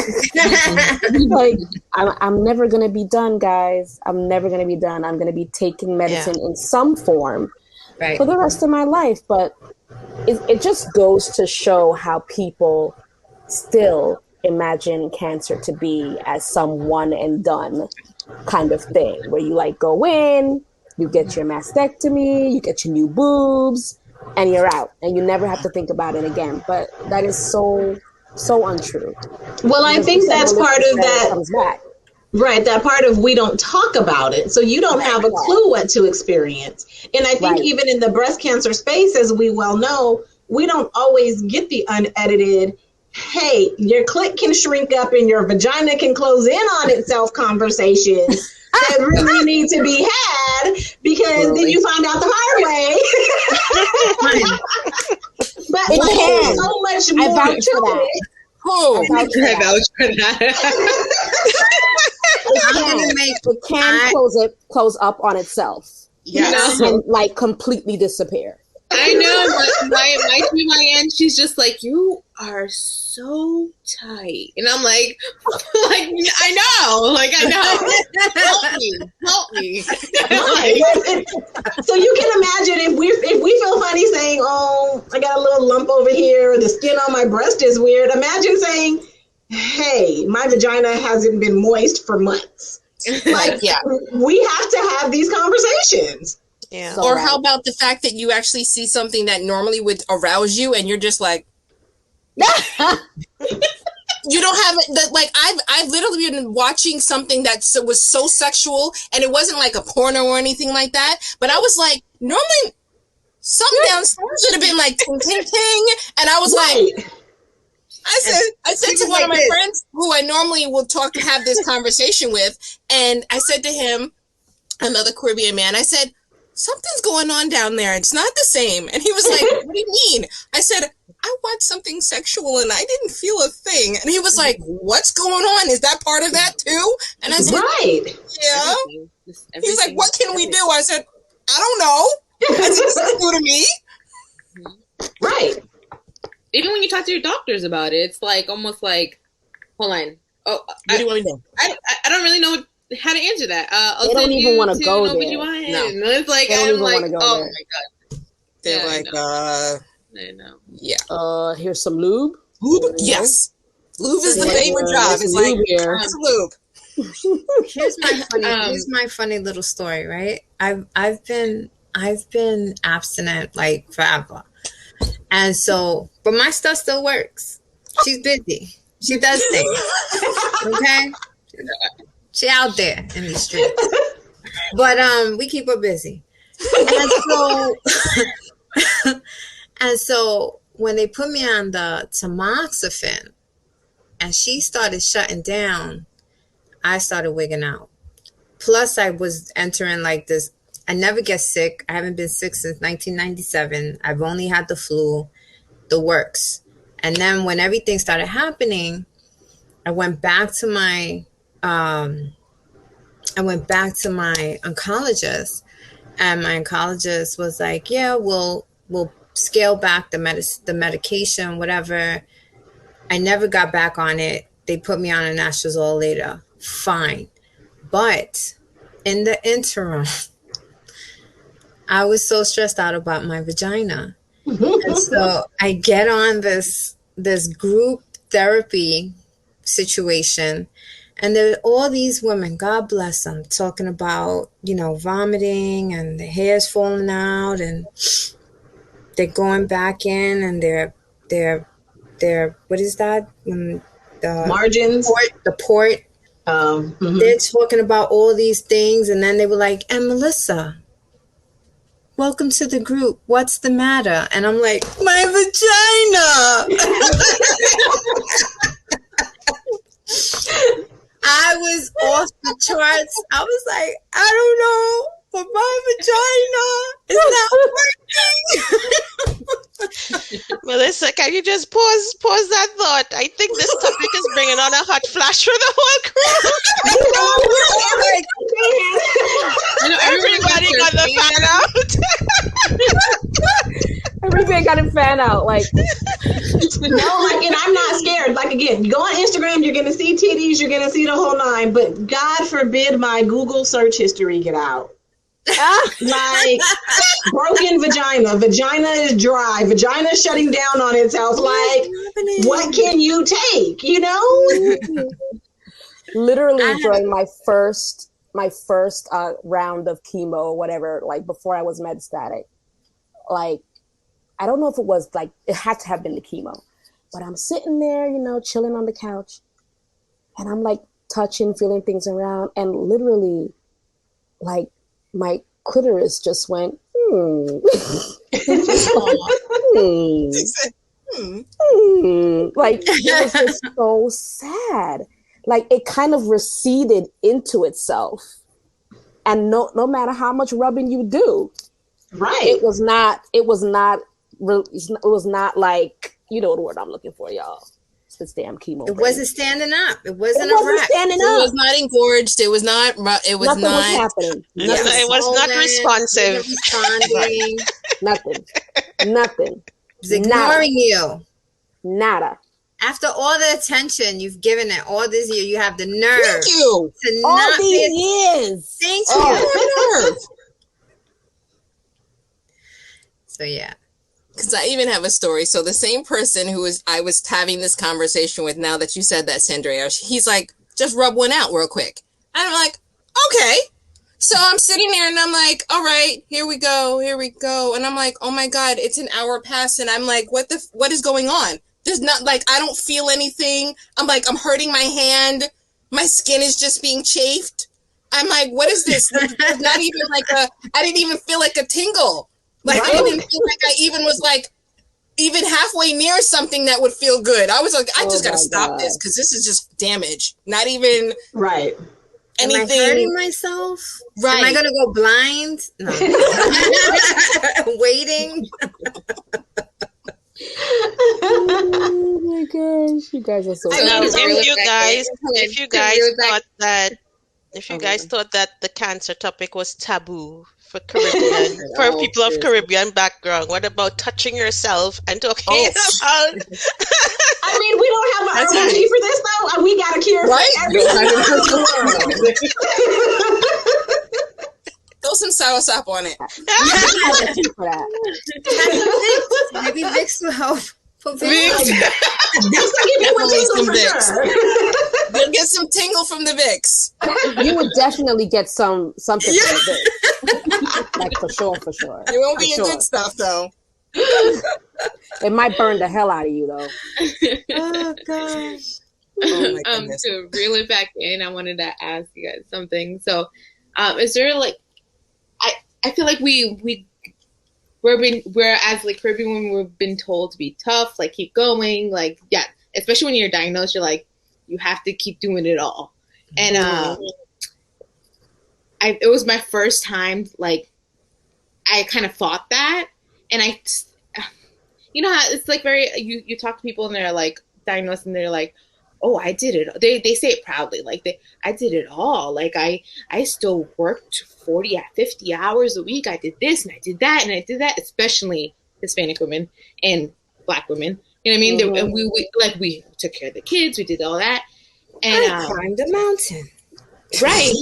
I'm never going to be done, guys. I'm never going to be done. I'm going to be taking medicine in some form for the rest of my life. But it just goes to show how people still imagine cancer to be as some one and done. kind of thing, where you like go in, you get your mastectomy, you get your new boobs, and you're out, and you never have to think about it again. But that is so untrue. Well, I think that's part of that. Comes back. Right, that part of we don't talk about it, so you don't have a clue what to experience. And I think even in the breast cancer space, as we well know, we don't always get the unedited, hey, your clit can shrink up and your vagina can close in on itself conversations that really need to be had, because then you find out the hard way. But there's so much more to it. I vouch for that. It can close up on itself. Yes. And like completely disappear. I know, but my end, she's just like, you are so tight. And I'm like, I know. Help me. Right. So you can imagine if we feel funny saying, oh, I got a little lump over here, or the skin on my breast is weird. Imagine saying, hey, my vagina hasn't been moist for months. Like, we have to have these conversations. Yeah. So how about the fact that you actually see something that normally would arouse you, and you're just like, you don't have it. Like I've literally been watching something that was so sexual, and it wasn't like a porno or anything like that. But I was like, normally something downstairs would have been like ting ting ting, and I was like. I said to one of my friends who I normally will have this conversation with, and I said to him, another Caribbean man, I said, something's going on down there. It's not the same. And he was like, what do you mean? I said, I watched something sexual and I didn't feel a thing. And he was like, what's going on? Is that part of that too? And I said, yeah. He's like, what can we do? I said, I don't know. That's new to me. Right. Even when you talk to your doctors about it, it's like almost like, hold on. Oh, what do you want to know? I don't really know how to answer that. They don't even want to go there. No, it's like I'm like, oh there. my god. They're like, I know. Yeah. Here's some lube. Lube? Yes. Lube is the favorite job. It's like, here's lube. Here's my funny little story, right? I've been abstinent like forever. And so, but my stuff still works. She's busy. She does things. Okay? She out there in the streets. But we keep her busy. And so when they put me on the tamoxifen and she started shutting down, I started wigging out. Plus I was entering like this. I never get sick. I haven't been sick since 1997. I've only had the flu, the works. And then when everything started happening, I went back to my oncologist, and my oncologist was like, yeah, we'll scale back the medication, whatever. I never got back on it. They put me on an anastrozole later. Fine. But in the interim, I was so stressed out about my vagina. And so I get on this group therapy situation, and there are all these women, God bless them, talking about, vomiting and the hair's falling out, and they're going back in, and they're what is that? The margins, the port. They're talking about all these things, and then they were like, and Melissa, welcome to the group. What's the matter? And I'm like, my vagina. I was off the charts. I was like, I don't know, but my vagina is not working. Melissa, can you just pause that thought? I think this topic is bringing on a hot flash for the whole crew. Everybody got the fan out. Everybody got a fan out. Like, and I'm not scared. Like, again, go on Instagram, you're going to see titties, you're going to see the whole nine, but God forbid my Google search history get out. Like, broken vagina is dry, vagina is shutting down on itself. Like, what can you take, Literally during my first my first round of chemo or whatever, like before I was metastatic, like, I don't know if it was like, it had to have been the chemo, but I'm sitting there, you know, chilling on the couch, and I'm like touching, feeling things around, and literally, like, my clitoris just went, Like, it was just so sad. Like, it kind of receded into itself. And no matter how much rubbing you do, Right. it was not like, you know the word I'm looking for, y'all. It's this damn chemo. It wasn't standing up. It wasn't standing up. It was not engorged. It was not. It was Nothing not. was happening. It was not responsive. Nothing. It was ignoring you. Nada. After all the attention you've given it all this year, you have the nerve. Thank you. To All not these be. years. Thank Oh, you. So yeah. Because I even have a story. So the same person I was having this conversation with, now that you said that, Sandra, he's like, just rub one out real quick. And I'm like, okay. So I'm sitting there and I'm like, all right, here we go. And I'm like, oh my God, it's an hour past. And I'm like, what is going on? There's not, like, I don't feel anything. I'm like, I'm hurting my hand. My skin is just being chafed. I'm like, what is this? There's not even I didn't even feel like a tingle. Like, I didn't feel like I even was like, even halfway near something that would feel good. I was like, I just got to stop this, because this is just damage. Not even anything. Am I hurting myself? Right. Am I going to go blind? No. Waiting. Oh my gosh, you guys are so if you guys thought that the cancer topic was taboo for Caribbean, for people of Caribbean background, what about touching yourself and talking about? I mean, we don't have an remedy for this though. We got a cure for everything. Throw some soursop on it. Maybe Vicks will help. Vicks. You'll get some tingle from the Vicks. You would definitely get something from the Vicks. Like, for sure. It won't be good stuff though. It might burn the hell out of you though. Oh gosh. Oh my goodness. To reel it back in, I wanted to ask you guys something. So, is there like, I feel like we're as like Caribbean women, we've been told to be tough, like keep going, like especially when you're diagnosed, you're like, you have to keep doing it all. And it was my first time, like, I kind of thought that, and you know how it's like you talk to people and they're like diagnosed and they're like, oh, I did it. They say it proudly, like I did it all. Like I still worked 40 50 hours a week. I did this and I did that and I did that, especially Hispanic women and Black women. You know what I mean? Mm-hmm. And we took care of the kids. We did all that. And I climbed a mountain. Right.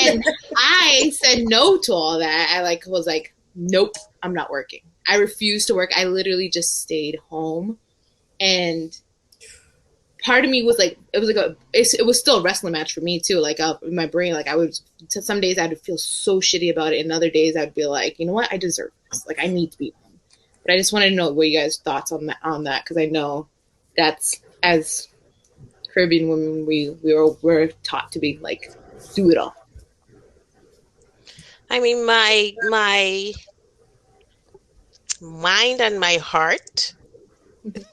And I said no to all that. I was like, nope, I'm not working. I refused to work. I literally just stayed home. And part of me was like, it was still a wrestling match for me too. Like in my brain, like some days I would feel so shitty about it. And other days I'd be like, you know what? I deserve this. Like I need to be home. But I just wanted to know what you guys' thoughts on that. Cause I know that's, as Caribbean women, we're taught to be like, do it all. I mean, my mind and my heart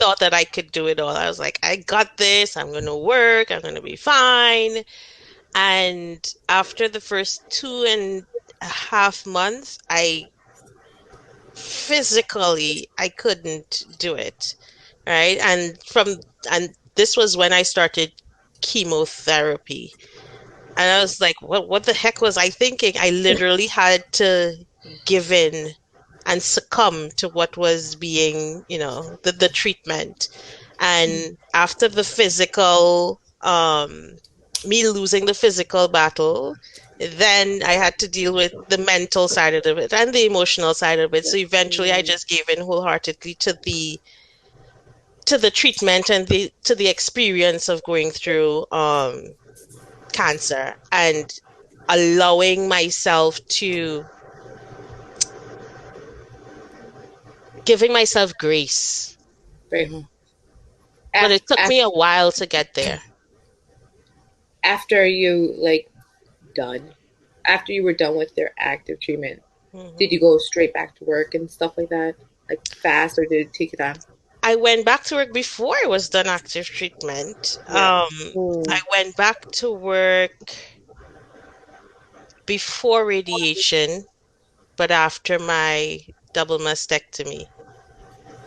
thought that I could do it all. I was like, I got this. I'm going to work. I'm going to be fine. And after the first 2.5 months, I couldn't do it. Right. And this was when I started chemotherapy. And I was like, what the heck was I thinking? I literally had to give in and succumb to what was being, the treatment. And after the physical, me losing the physical battle, then I had to deal with the mental side of it and the emotional side of it. So eventually I just gave in wholeheartedly to the treatment and to the experience of going through cancer. And allowing myself to giving myself grace. Right. But it took me a while to get there. After you after you were done with your active treatment, did you go straight back to work and stuff like that? Like fast, or did it take you time? I went back to work before I was done active treatment. Yeah. I went back to work before radiation, but after my double mastectomy.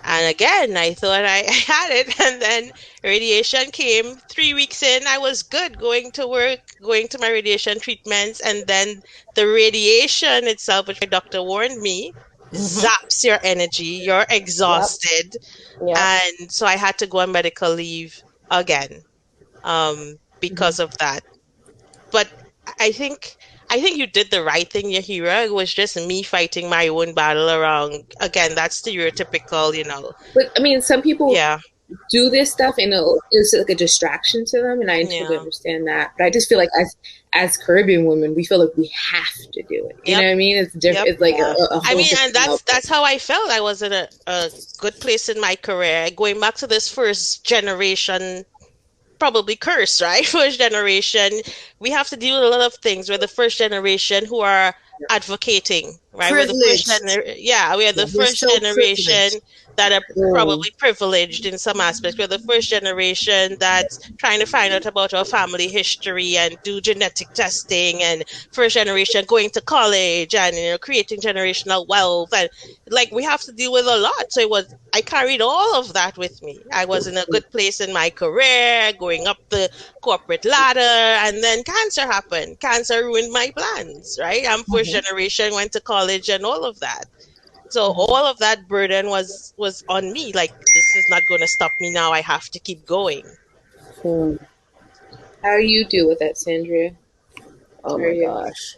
And again, I thought I had it, and then radiation came. 3 weeks in, I was good going to work, going to my radiation treatments, and then the radiation itself, which my doctor warned me, zaps your energy. You're exhausted. Yep. And so I had to go on medical leave again because of that. But I think you did the right thing, Yahira. It was just me fighting my own battle around, again, that stereotypical, But I mean, some people yeah. do this stuff and it's like a distraction to them, and I totally understand that. But I just feel like as Caribbean women, we feel like we have to do it. You know what I mean? It's different. It's like a whole and that's how I felt. I was in a good place in my career. Going back to this first generation, probably cursed, right? First generation, we have to deal with a lot of things. We're the first generation who are advocating, right? We're the first first generation that are probably privileged in some aspects. We're the first generation that's trying to find out about our family history and do genetic testing, and first generation going to college and creating generational wealth, and we have to deal with a lot. So I carried all of that with me. I was in a good place in my career, going up the corporate ladder, and then cancer happened. Cancer ruined my plans, right? I'm first generation, went to college and all of that. So all of that burden was on me. Like, this is not going to stop me now. I have to keep going. How do you deal with that, Sandra? Oh my gosh.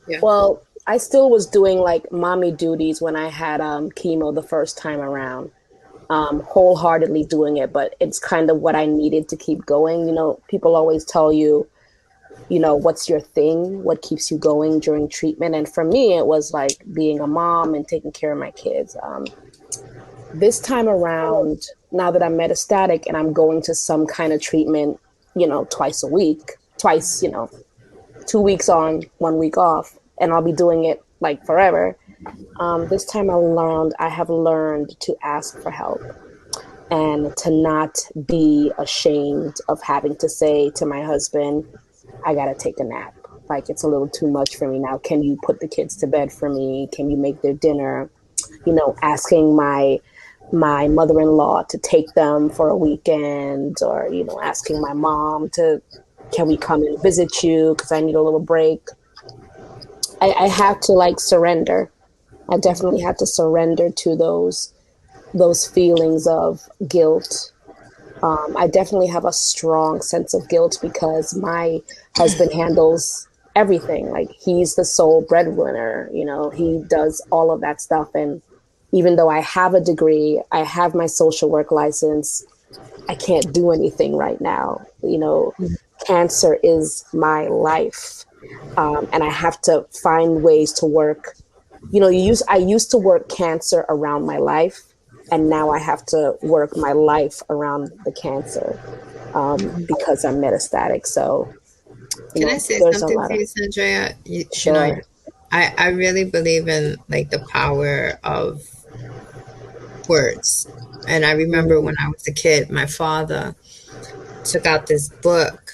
Yeah. Well, I still was doing mommy duties when I had chemo the first time around. Wholeheartedly doing it, but it's kind of what I needed to keep going. People always tell you, what's your thing? What keeps you going during treatment? And for me, it was like being a mom and taking care of my kids. This time around, now that I'm metastatic and I'm going to some kind of treatment, twice a week, 2 weeks on, 1 week off, and I'll be doing it forever. This time I have learned to ask for help and to not be ashamed of having to say to my husband, I got to take a nap. It's a little too much for me now. Can you put the kids to bed for me? Can you make their dinner? Asking my mother-in-law to take them for a weekend, or, asking my mom can we come and visit you? 'Cause I need a little break. I have to surrender. I definitely had to surrender to those feelings of guilt. I definitely have a strong sense of guilt because my husband handles everything. He's the sole breadwinner, he does all of that stuff. And even though I have a degree, I have my social work license, I can't do anything right now. Cancer is my life. And I have to find ways to work. I used to work cancer around my life, and now I have to work my life around the cancer because I'm metastatic. So, can I say something to you, Sandra? Sure. I really believe in the power of words. And I remember when I was a kid, my father took out this book.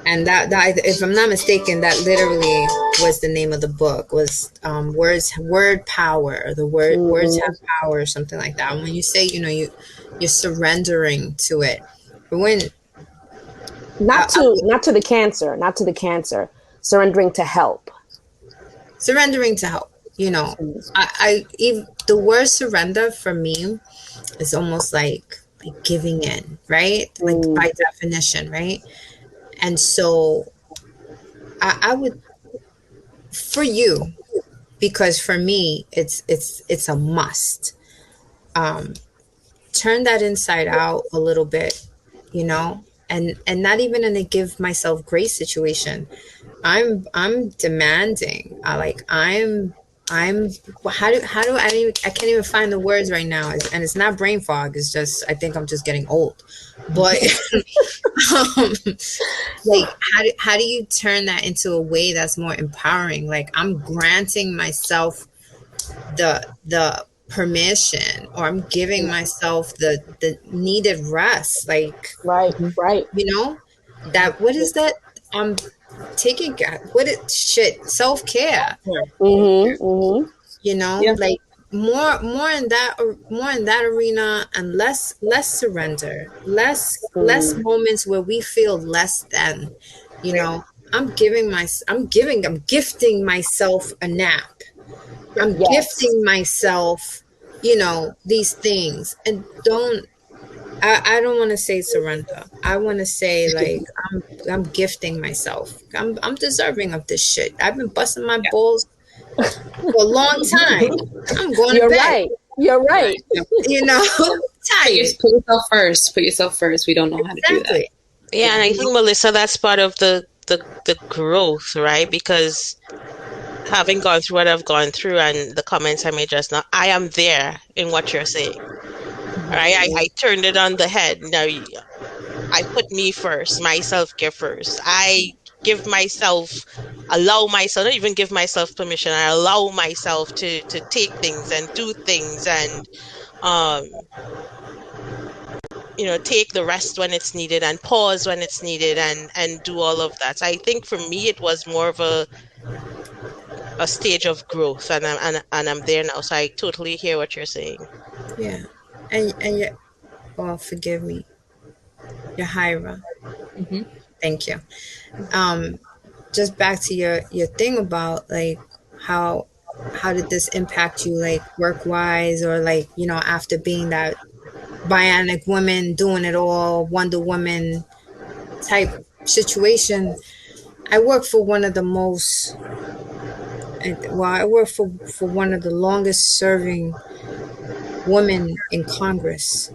And that, if I'm not mistaken, that literally was the name of the book, was word power. The words have power, or something like that. And when you say, you're surrendering to it, but when not to the cancer, surrendering to help. Surrendering to help. The word surrender for me is almost like giving in, right? By definition, right? And so I would, for you, because for me, it's a must, turn that inside out a little bit, and not even in a give myself grace situation. I'm demanding. I'm how do I can't even find the words right now. And it's not brain fog. It's just I think I'm just getting old. But like how do you turn that into a way that's more empowering? Like I'm granting myself the permission, or I'm giving myself the needed rest. Like Right. you know that what is that? I'm taking self-care. You know, Yeah. like more in that arena, and less surrender, less moments where we feel less than. You know, I'm gifting myself a nap. I'm gifting myself, these things. And I don't want to say surrender. I want to say like I'm gifting myself. I'm deserving of this shit. I've been busting my balls for a long time. I'm going to bed. You're right. Tired. Put yourself first. Put yourself first. We don't know how to do that. Yeah, and I think, Melissa, that's part of the growth, right? Because having gone through what I've gone through and the comments I made just now, I am there in what you're saying. Right? I turned it on the head. Now, I put me first, my self-care first. I allow myself, not even give myself permission, I allow myself to take things and do things and, take the rest when it's needed and pause when it's needed and do all of that. So I think for me, it was more of a stage of growth, and I'm there now. So I totally hear what you're saying. Yeah. And forgive me, Yahira. Thank you. Just back to your thing about like how did this impact you, like work wise, or like after being that bionic woman doing it all, Wonder Woman type situation. I work for one of the most I work for one of the longest serving women in Congress.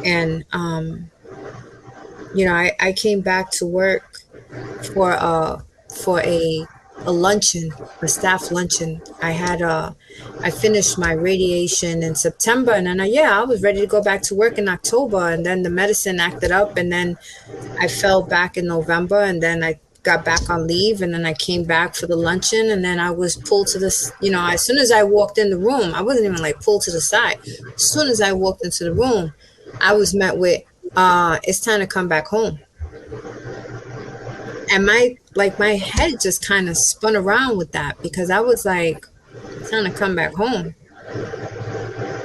And I came back to work for a luncheon, a staff luncheon. I finished my radiation in September, and then I was ready to go back to work in October, and then the medicine acted up, and then I fell back in November, and then I got back on leave, and then I came back for the luncheon, and then I was pulled to this, as soon as I walked in the room, I wasn't even like pulled to the side. As soon as I walked into the room, I was met with, it's time to come back home. And my head just kind of spun around with that, because I was like, it's time to come back home.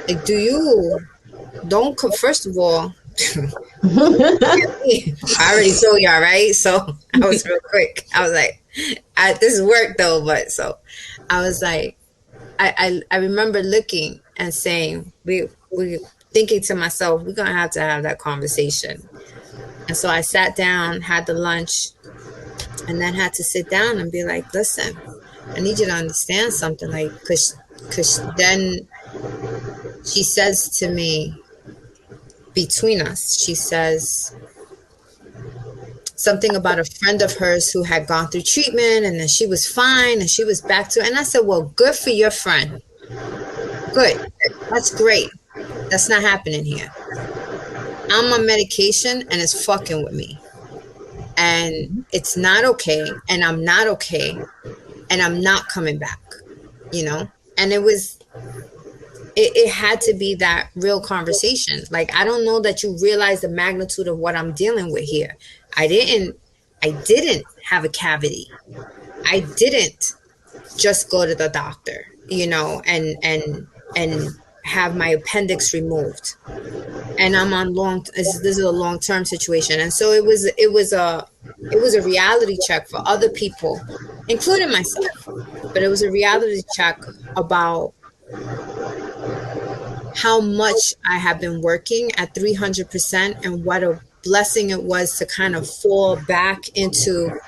Like, don't come, first of all, I already told y'all, right? So I was real quick. I was like, this is work though, but so I was like, I remember looking and saying, we thinking to myself, we're gonna have to have that conversation. And so I sat down, had the lunch, and then had to sit down and be like, listen, I need you to understand something, like, cause then she says to me, between us, she says something about a friend of hers who had gone through treatment, and then she was fine and she was back to it. And I said, well, good for your friend. Good. That's great. That's not happening here. I'm on medication and it's fucking with me. And it's not okay. And I'm not okay. And I'm not coming back, And it had to be that real conversation. Like, I don't know that you realize the magnitude of what I'm dealing with here. I didn't have a cavity. I didn't just go to the doctor, and have my appendix removed. And I'm on this is a long-term situation. And so it was a reality check for other people, including myself. But it was a reality check about how much I have been working at 300%, and what a blessing it was to kind of fall back into,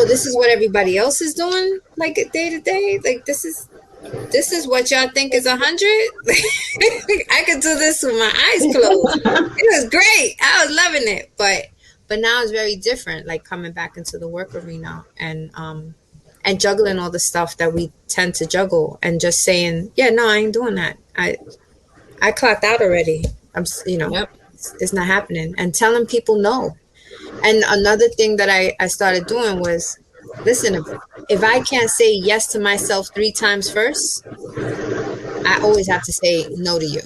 this is what everybody else is doing, like day to day. Like, this is what y'all think is 100. I could do this with my eyes closed. It was great. I was loving it. But But now it's very different, like coming back into the work arena and juggling all the stuff that we tend to juggle and just saying, yeah, no, I ain't doing that. I clocked out already. It's not happening. And telling people no. And another thing that I started doing was, listen, if I can't say yes to myself 3 times first, I always have to say no to you.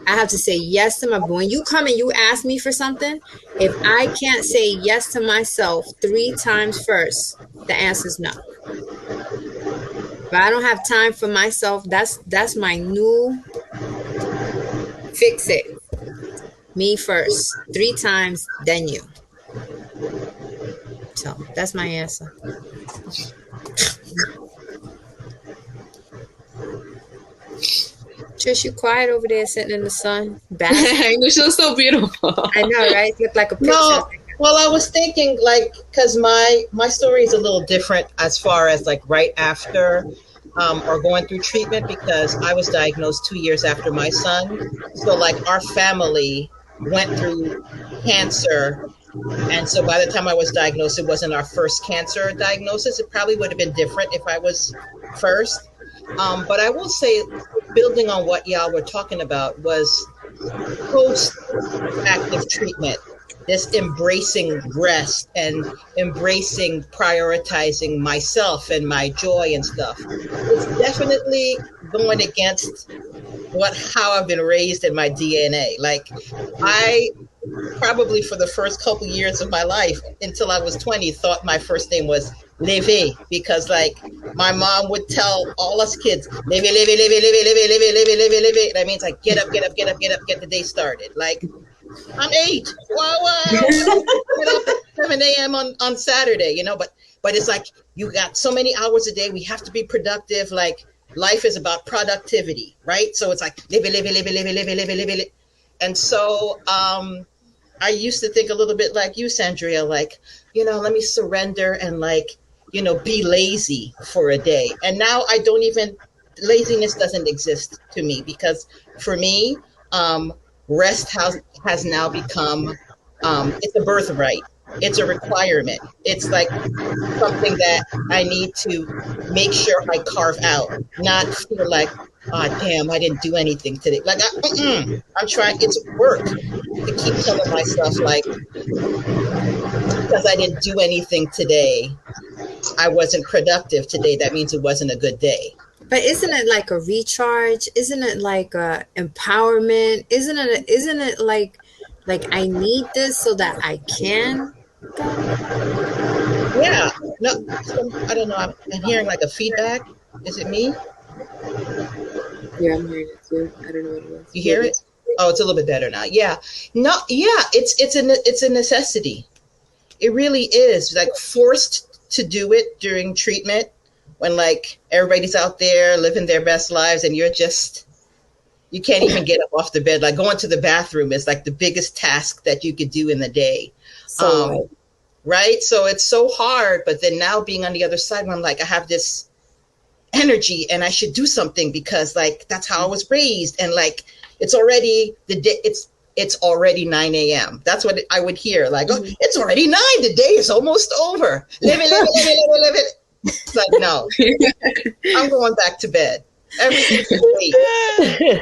I have to say yes to when you come and you ask me for something, if I can't say yes to myself 3 times first, the answer is no. If I don't have time for myself, that's my new fix it. Me first. 3 times, then you. So that's my answer. Trish, you quiet over there sitting in the sun. I know, she looks so beautiful. I know, right? Look like a picture. No, well, I was thinking, like, because my story is a little different as far as like right after or going through treatment, because I was diagnosed 2 years after my son. So like our family went through cancer. And so by the time I was diagnosed, it wasn't our first cancer diagnosis. It probably would have been different if I was first. But I will say, building on what y'all were talking about, was post-active treatment, this embracing rest and embracing prioritizing myself and my joy and stuff. It's definitely going against how I've been raised in my DNA. Like, I probably for the first couple years of my life until I was 20 thought my first name was Leve, because like my mom would tell all us kids, Leve, Leve, Leve, Leve, Leve, Leve, Leve, Leve, Leve. That means like get up, get up, get up, get up, get the day started. Like, I'm 8. Wow. Get up at 7 a.m. on Saturday, but it's like you got so many hours a day. We have to be productive. Like, life is about productivity, right? So it's like live, live, live, live, live, live, live, live. And so I used to think a little bit like you, Sandria, like, let me surrender and like, be lazy for a day. And now I don't even, laziness doesn't exist to me, because for me, rest has now become, it's a birthright. It's a requirement. It's like something that I need to make sure I carve out, not feel like, oh, damn, I didn't do anything today. Like, I'm trying, it's work to keep telling myself, like, because I didn't do anything today, I wasn't productive today. That means it wasn't a good day. But isn't it like a recharge? Isn't it like a empowerment? Isn't it like I need this so that I can go? Yeah. No, I don't know. I'm hearing like a feedback. Is it me? Yeah, I'm hearing it too. I don't know what it was. You hear it? Oh, it's a little bit better now. Yeah. No, yeah, it's a necessity. It really is, like, forced to do it during treatment when like everybody's out there living their best lives and you can't even get up off the bed. Like, going to the bathroom is like the biggest task that you could do in the day. Right? So it's so hard. But then now being on the other side, when I'm like, I have this energy and I should do something because like that's how I was raised, and like it's already the day, it's already 9 a.m. That's what I would hear, like, oh, it's already 9, the day is almost over, live it. It's like, no, I'm going back to bed. Everything can wait.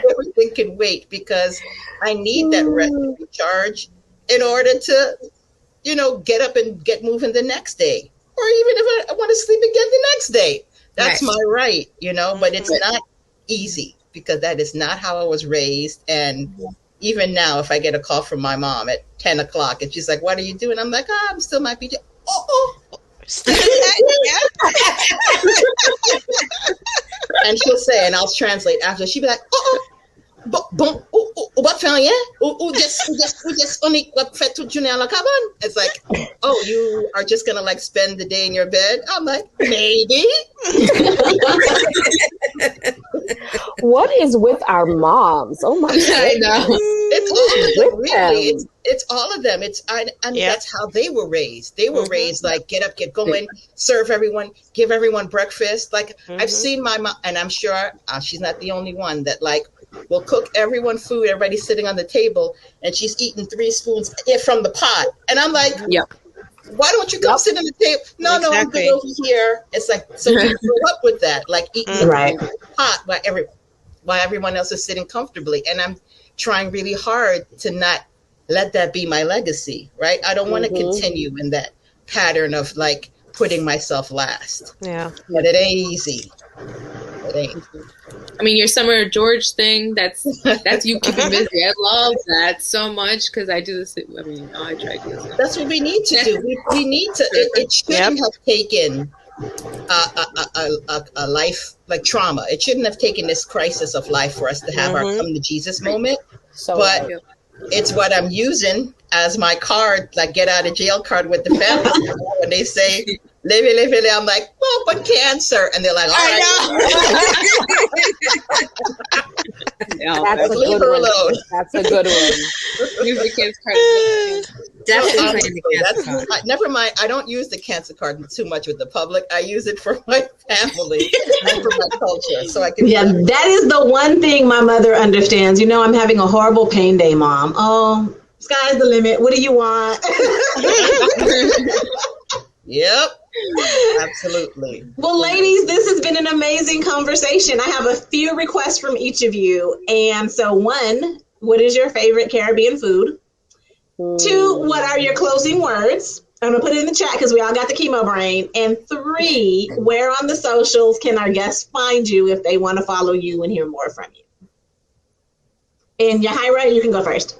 Everything can wait, because I need that rest and recharge in order to, get up and get moving the next day, or even if I want to sleep again the next day. That's my right, but it's not easy, because that is not how I was raised. And even now, if I get a call from my mom at 10 o'clock and she's like, what are you doing? I'm like, I'm still my PJ. And she'll say, and I'll translate after, she'll be like, it's like, oh, you are just gonna like spend the day in your bed? I'm like, maybe. What is with our moms? Oh my God. I know. It's all of them, really. It's all of them. I mean, that's how they were raised. They were raised like, get up, get going, serve everyone, give everyone breakfast. Like, I've seen my mom, and I'm sure she's not the only one that like will cook everyone food. Everybody's sitting on the table, and she's eating 3 spoons from the pot. And I'm like, Yep. why don't you come sit on the table? No, no, I'm good over here. It's like, so we grew up with that, like eating Right. the pot while everyone else is sitting comfortably. And I'm trying really hard to not let that be my legacy, right? I don't want to continue in that pattern of like putting myself last. Yeah. But it ain't easy. It ain't. I mean, your Summer George thing, that's you keeping busy. I love that so much because I do this. I mean, I try to do this. That's what we need to do. We need to, it shouldn't have taken a life like trauma. It shouldn't have taken this crisis of life for us to have our come to Jesus moment. But it's what I'm using as my card, like get out of jail card with the family. When they say, live it, I'm like, well, but cancer. And they're like, all right. That's a leave good her one. alone. That's a good one. Use the kids' card. Definitely playing the cancer card. Never mind. I don't use the cancer card too much with the public. I use it for my family and for my culture. So I can. Yeah, that is the one thing my mother understands. You know, I'm having a horrible pain day, Mom. Oh, sky's the limit. What do you want? Yep. Absolutely. Well, ladies, this has been an amazing conversation. I have a few requests from each of you. And so 1, what is your favorite Caribbean food? 2, what are your closing words? I'm going to put it in the chat because we all got the chemo brain. And 3, where on the socials can our guests find you if they want to follow you and hear more from you? And Yahira, you can go first.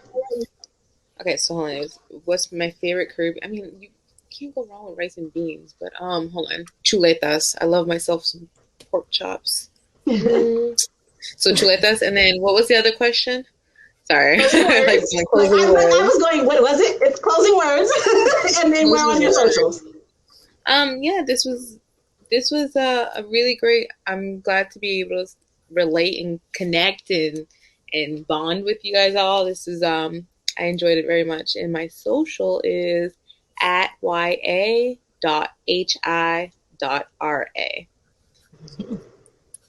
Okay, so hold on. What's my favorite Caribbean? I mean, you can't go wrong with rice and beans, but hold on. Chuletas. I love myself some pork chops. So chuletas, and then what was the other question? Sorry. I was going, what was it? It's closing words. And then we're on your socials. Yeah, this was a really great. I'm glad to be able to relate and connect and bond with you guys all. This is I enjoyed it very much. And my social is at ya.hi.ra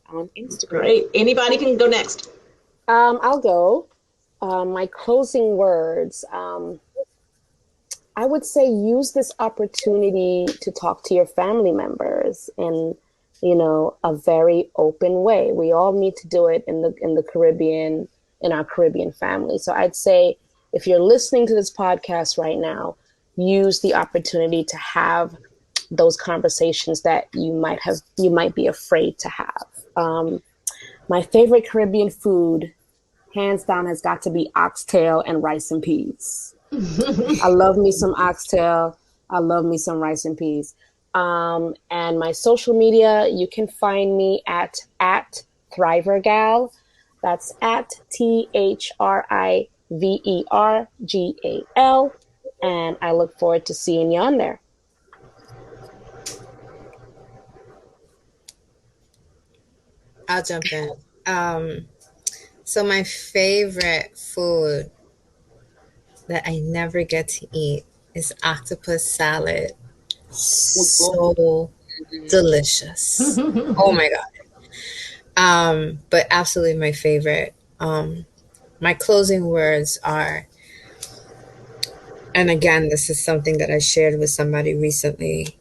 on Instagram. Great. Anybody can go next. I'll go. My closing words. I would say use this opportunity to talk to your family members in, a very open way. We all need to do it in the Caribbean, in our Caribbean family. So I'd say if you're listening to this podcast right now, use the opportunity to have those conversations that you might be afraid to have. My favorite Caribbean food, hands down, has got to be oxtail and rice and peas. I love me some oxtail. I love me some rice and peas. And my social media, you can find me at ThriverGal. That's at ThriverGal. And I look forward to seeing you on there. I'll jump in. So my favorite food that I never get to eat is octopus salad. So delicious. Oh my God. But absolutely my favorite. My closing words are, and again, this is something that I shared with somebody recently.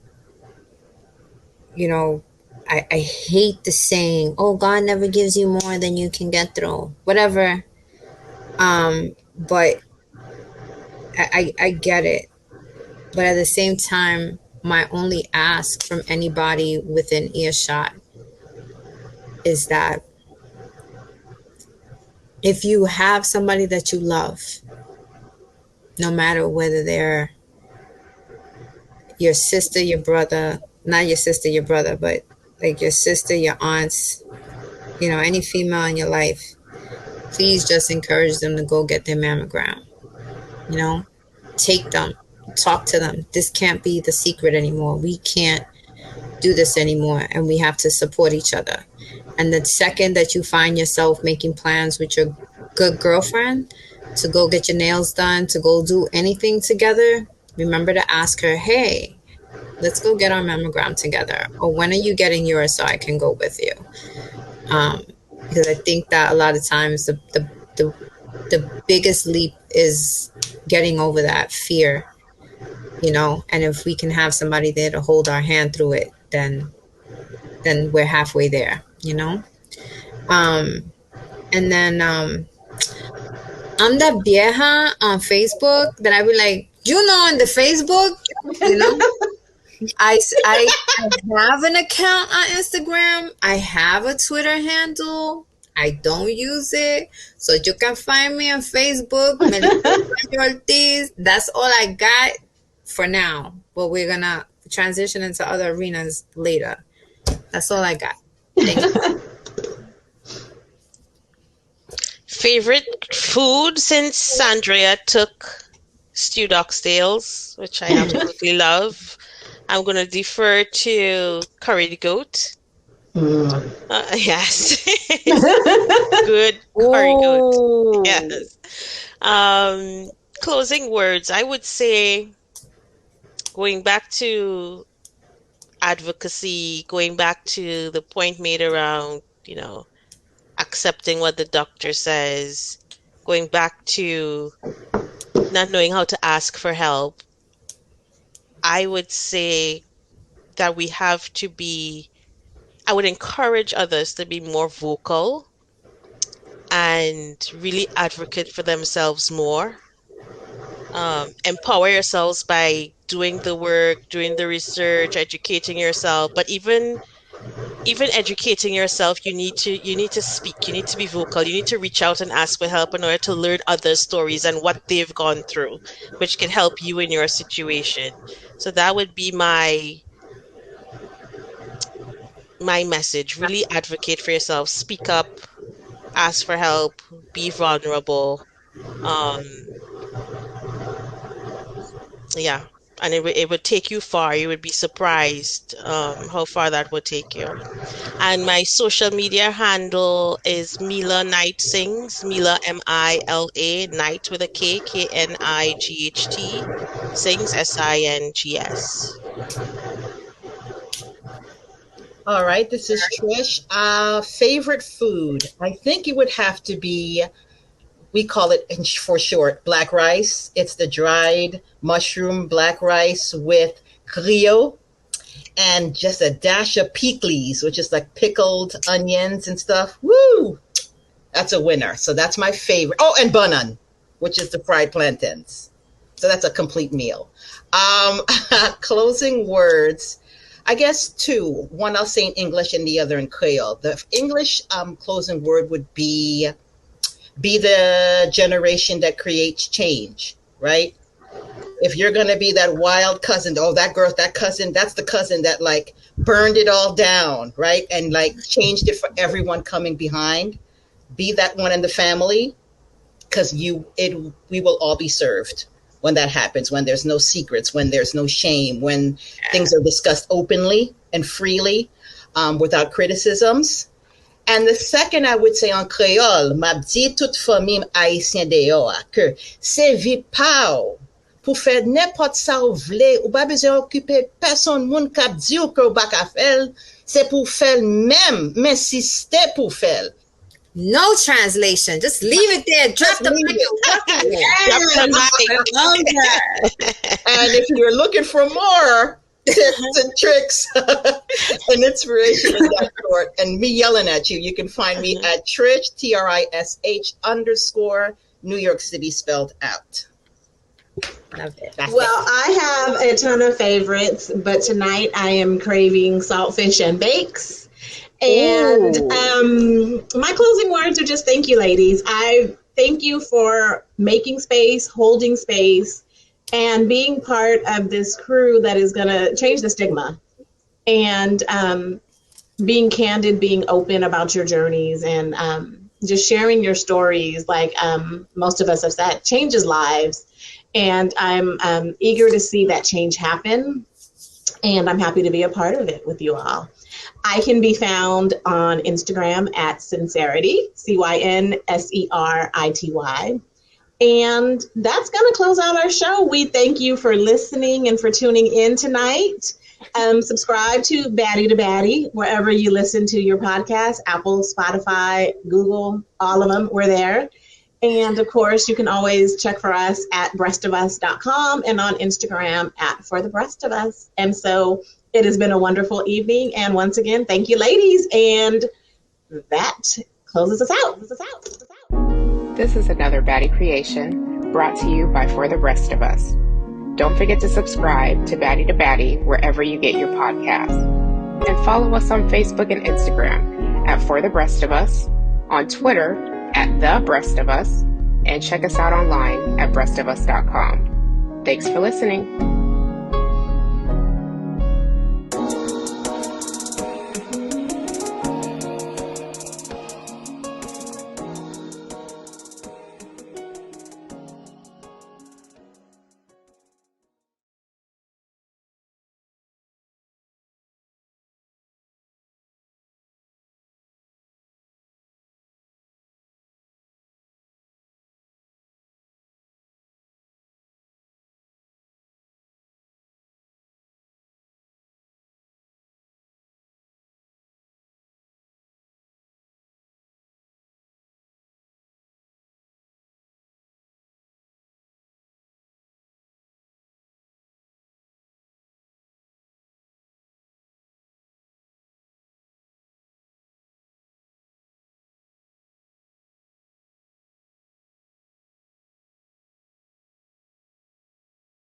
I hate the saying, oh, God never gives you more than you can get through, whatever. But I get it. But at the same time, my only ask from anybody within earshot is that if you have somebody that you love, no matter whether they're your sister, your brother, not your sister, your brother, but like your sister, your aunts, any female in your life, please just encourage them to go get their mammogram. Take them, talk to them. This can't be the secret anymore. We can't do this anymore, and we have to support each other. And the second that you find yourself making plans with your good girlfriend to go get your nails done, to go do anything together, remember to ask her, hey, let's go get our mammogram together. Or when are you getting yours so I can go with you? because I think that a lot of times the biggest leap is getting over that fear, and if we can have somebody there to hold our hand through it, then we're halfway there. And then I'm that vieja on Facebook that I be like, in the Facebook, I have an account on Instagram. I have a Twitter handle. I don't use it. So you can find me on Facebook. Ortiz. That's all I got for now. But we're going to transition into other arenas later. That's all I got. Thank you. Favorite food since Sandria took stewed oxtails, which I absolutely love. I'm going to defer to curried goat. Yes. Good curry goat. Yes. Closing words. I would say, going back to advocacy, going back to the point made around, accepting what the doctor says, going back to not knowing how to ask for help, I would say that I would encourage others to be more vocal and really advocate for themselves more. Empower yourselves by doing the work, doing the research, educating yourself. But even educating yourself, you need to speak, you need to be vocal, you need to reach out and ask for help in order to learn other stories and what they've gone through, which can help you in your situation. So that would be my message. Really advocate for yourself, speak up, ask for help, be vulnerable. Yeah. And it would take you far. You would be surprised how far that would take you. And my social media handle is Mila Knight Sings. Mila, Mila, Knight with a K, Knight, Sings, Sings. All right, this is Trish. Favorite food? I think it would have to be, we call it for short, black rice. It's the dried mushroom black rice with griot and just a dash of pickles, which is like pickled onions and stuff. Woo! That's a winner. So that's my favorite. Oh, and banan, which is the fried plantains. So that's a complete meal. Closing words. I guess two. One I'll say in English and the other in Creole. The English closing word would be the generation that creates change, right? If you're going to be that wild cousin, that cousin, that's the cousin that like burned it all down, right? And like changed it for everyone coming behind. Be that one in the family, because we will all be served when that happens, when there's no secrets, when there's no shame, when things are discussed openly and freely without criticisms. And the second, I would say en créole, m'a dit toute famille haïtien dehors que c'est vie pao pour faire n'importe ça ou vle, ou pas besoin occuper personne moun k'ap di ou que ou pas ka faire, c'est pour faire même, mais insister pour faire. No translation. Just leave it there. Drop the mic. And if you're looking for more tips and tricks and inspiration in that sort, and me yelling at you, you can find me at Trish, TRISH _ New York City spelled out. Love it. Well, I have a ton of favorites, but tonight I am craving saltfish and bakes. And my closing words are just thank you, ladies. I thank you for making space, holding space, and being part of this crew that is going to change the stigma. And being candid, being open about your journeys, and just sharing your stories, like most of us have said, changes lives. And I'm eager to see that change happen. And I'm happy to be a part of it with you all. I can be found on Instagram at Sincerity, CYNSERITY. And that's going to close out our show. We thank you for listening and for tuning in tonight. Subscribe to Baddie wherever you listen to your podcast, Apple, Spotify, Google, all of them. We're there. And of course, you can always check for us at breastofus.com and on Instagram at forthebreastofus. And so it has been a wonderful evening. And once again, thank you, ladies. And that closes us out. This is another Baddie creation brought to you by For the Breast of Us. Don't forget to subscribe to Baddie wherever you get your podcasts. And follow us on Facebook and Instagram at For the Breast of Us, on Twitter at The Breast of Us, and check us out online at breastofus.com. Thanks for listening.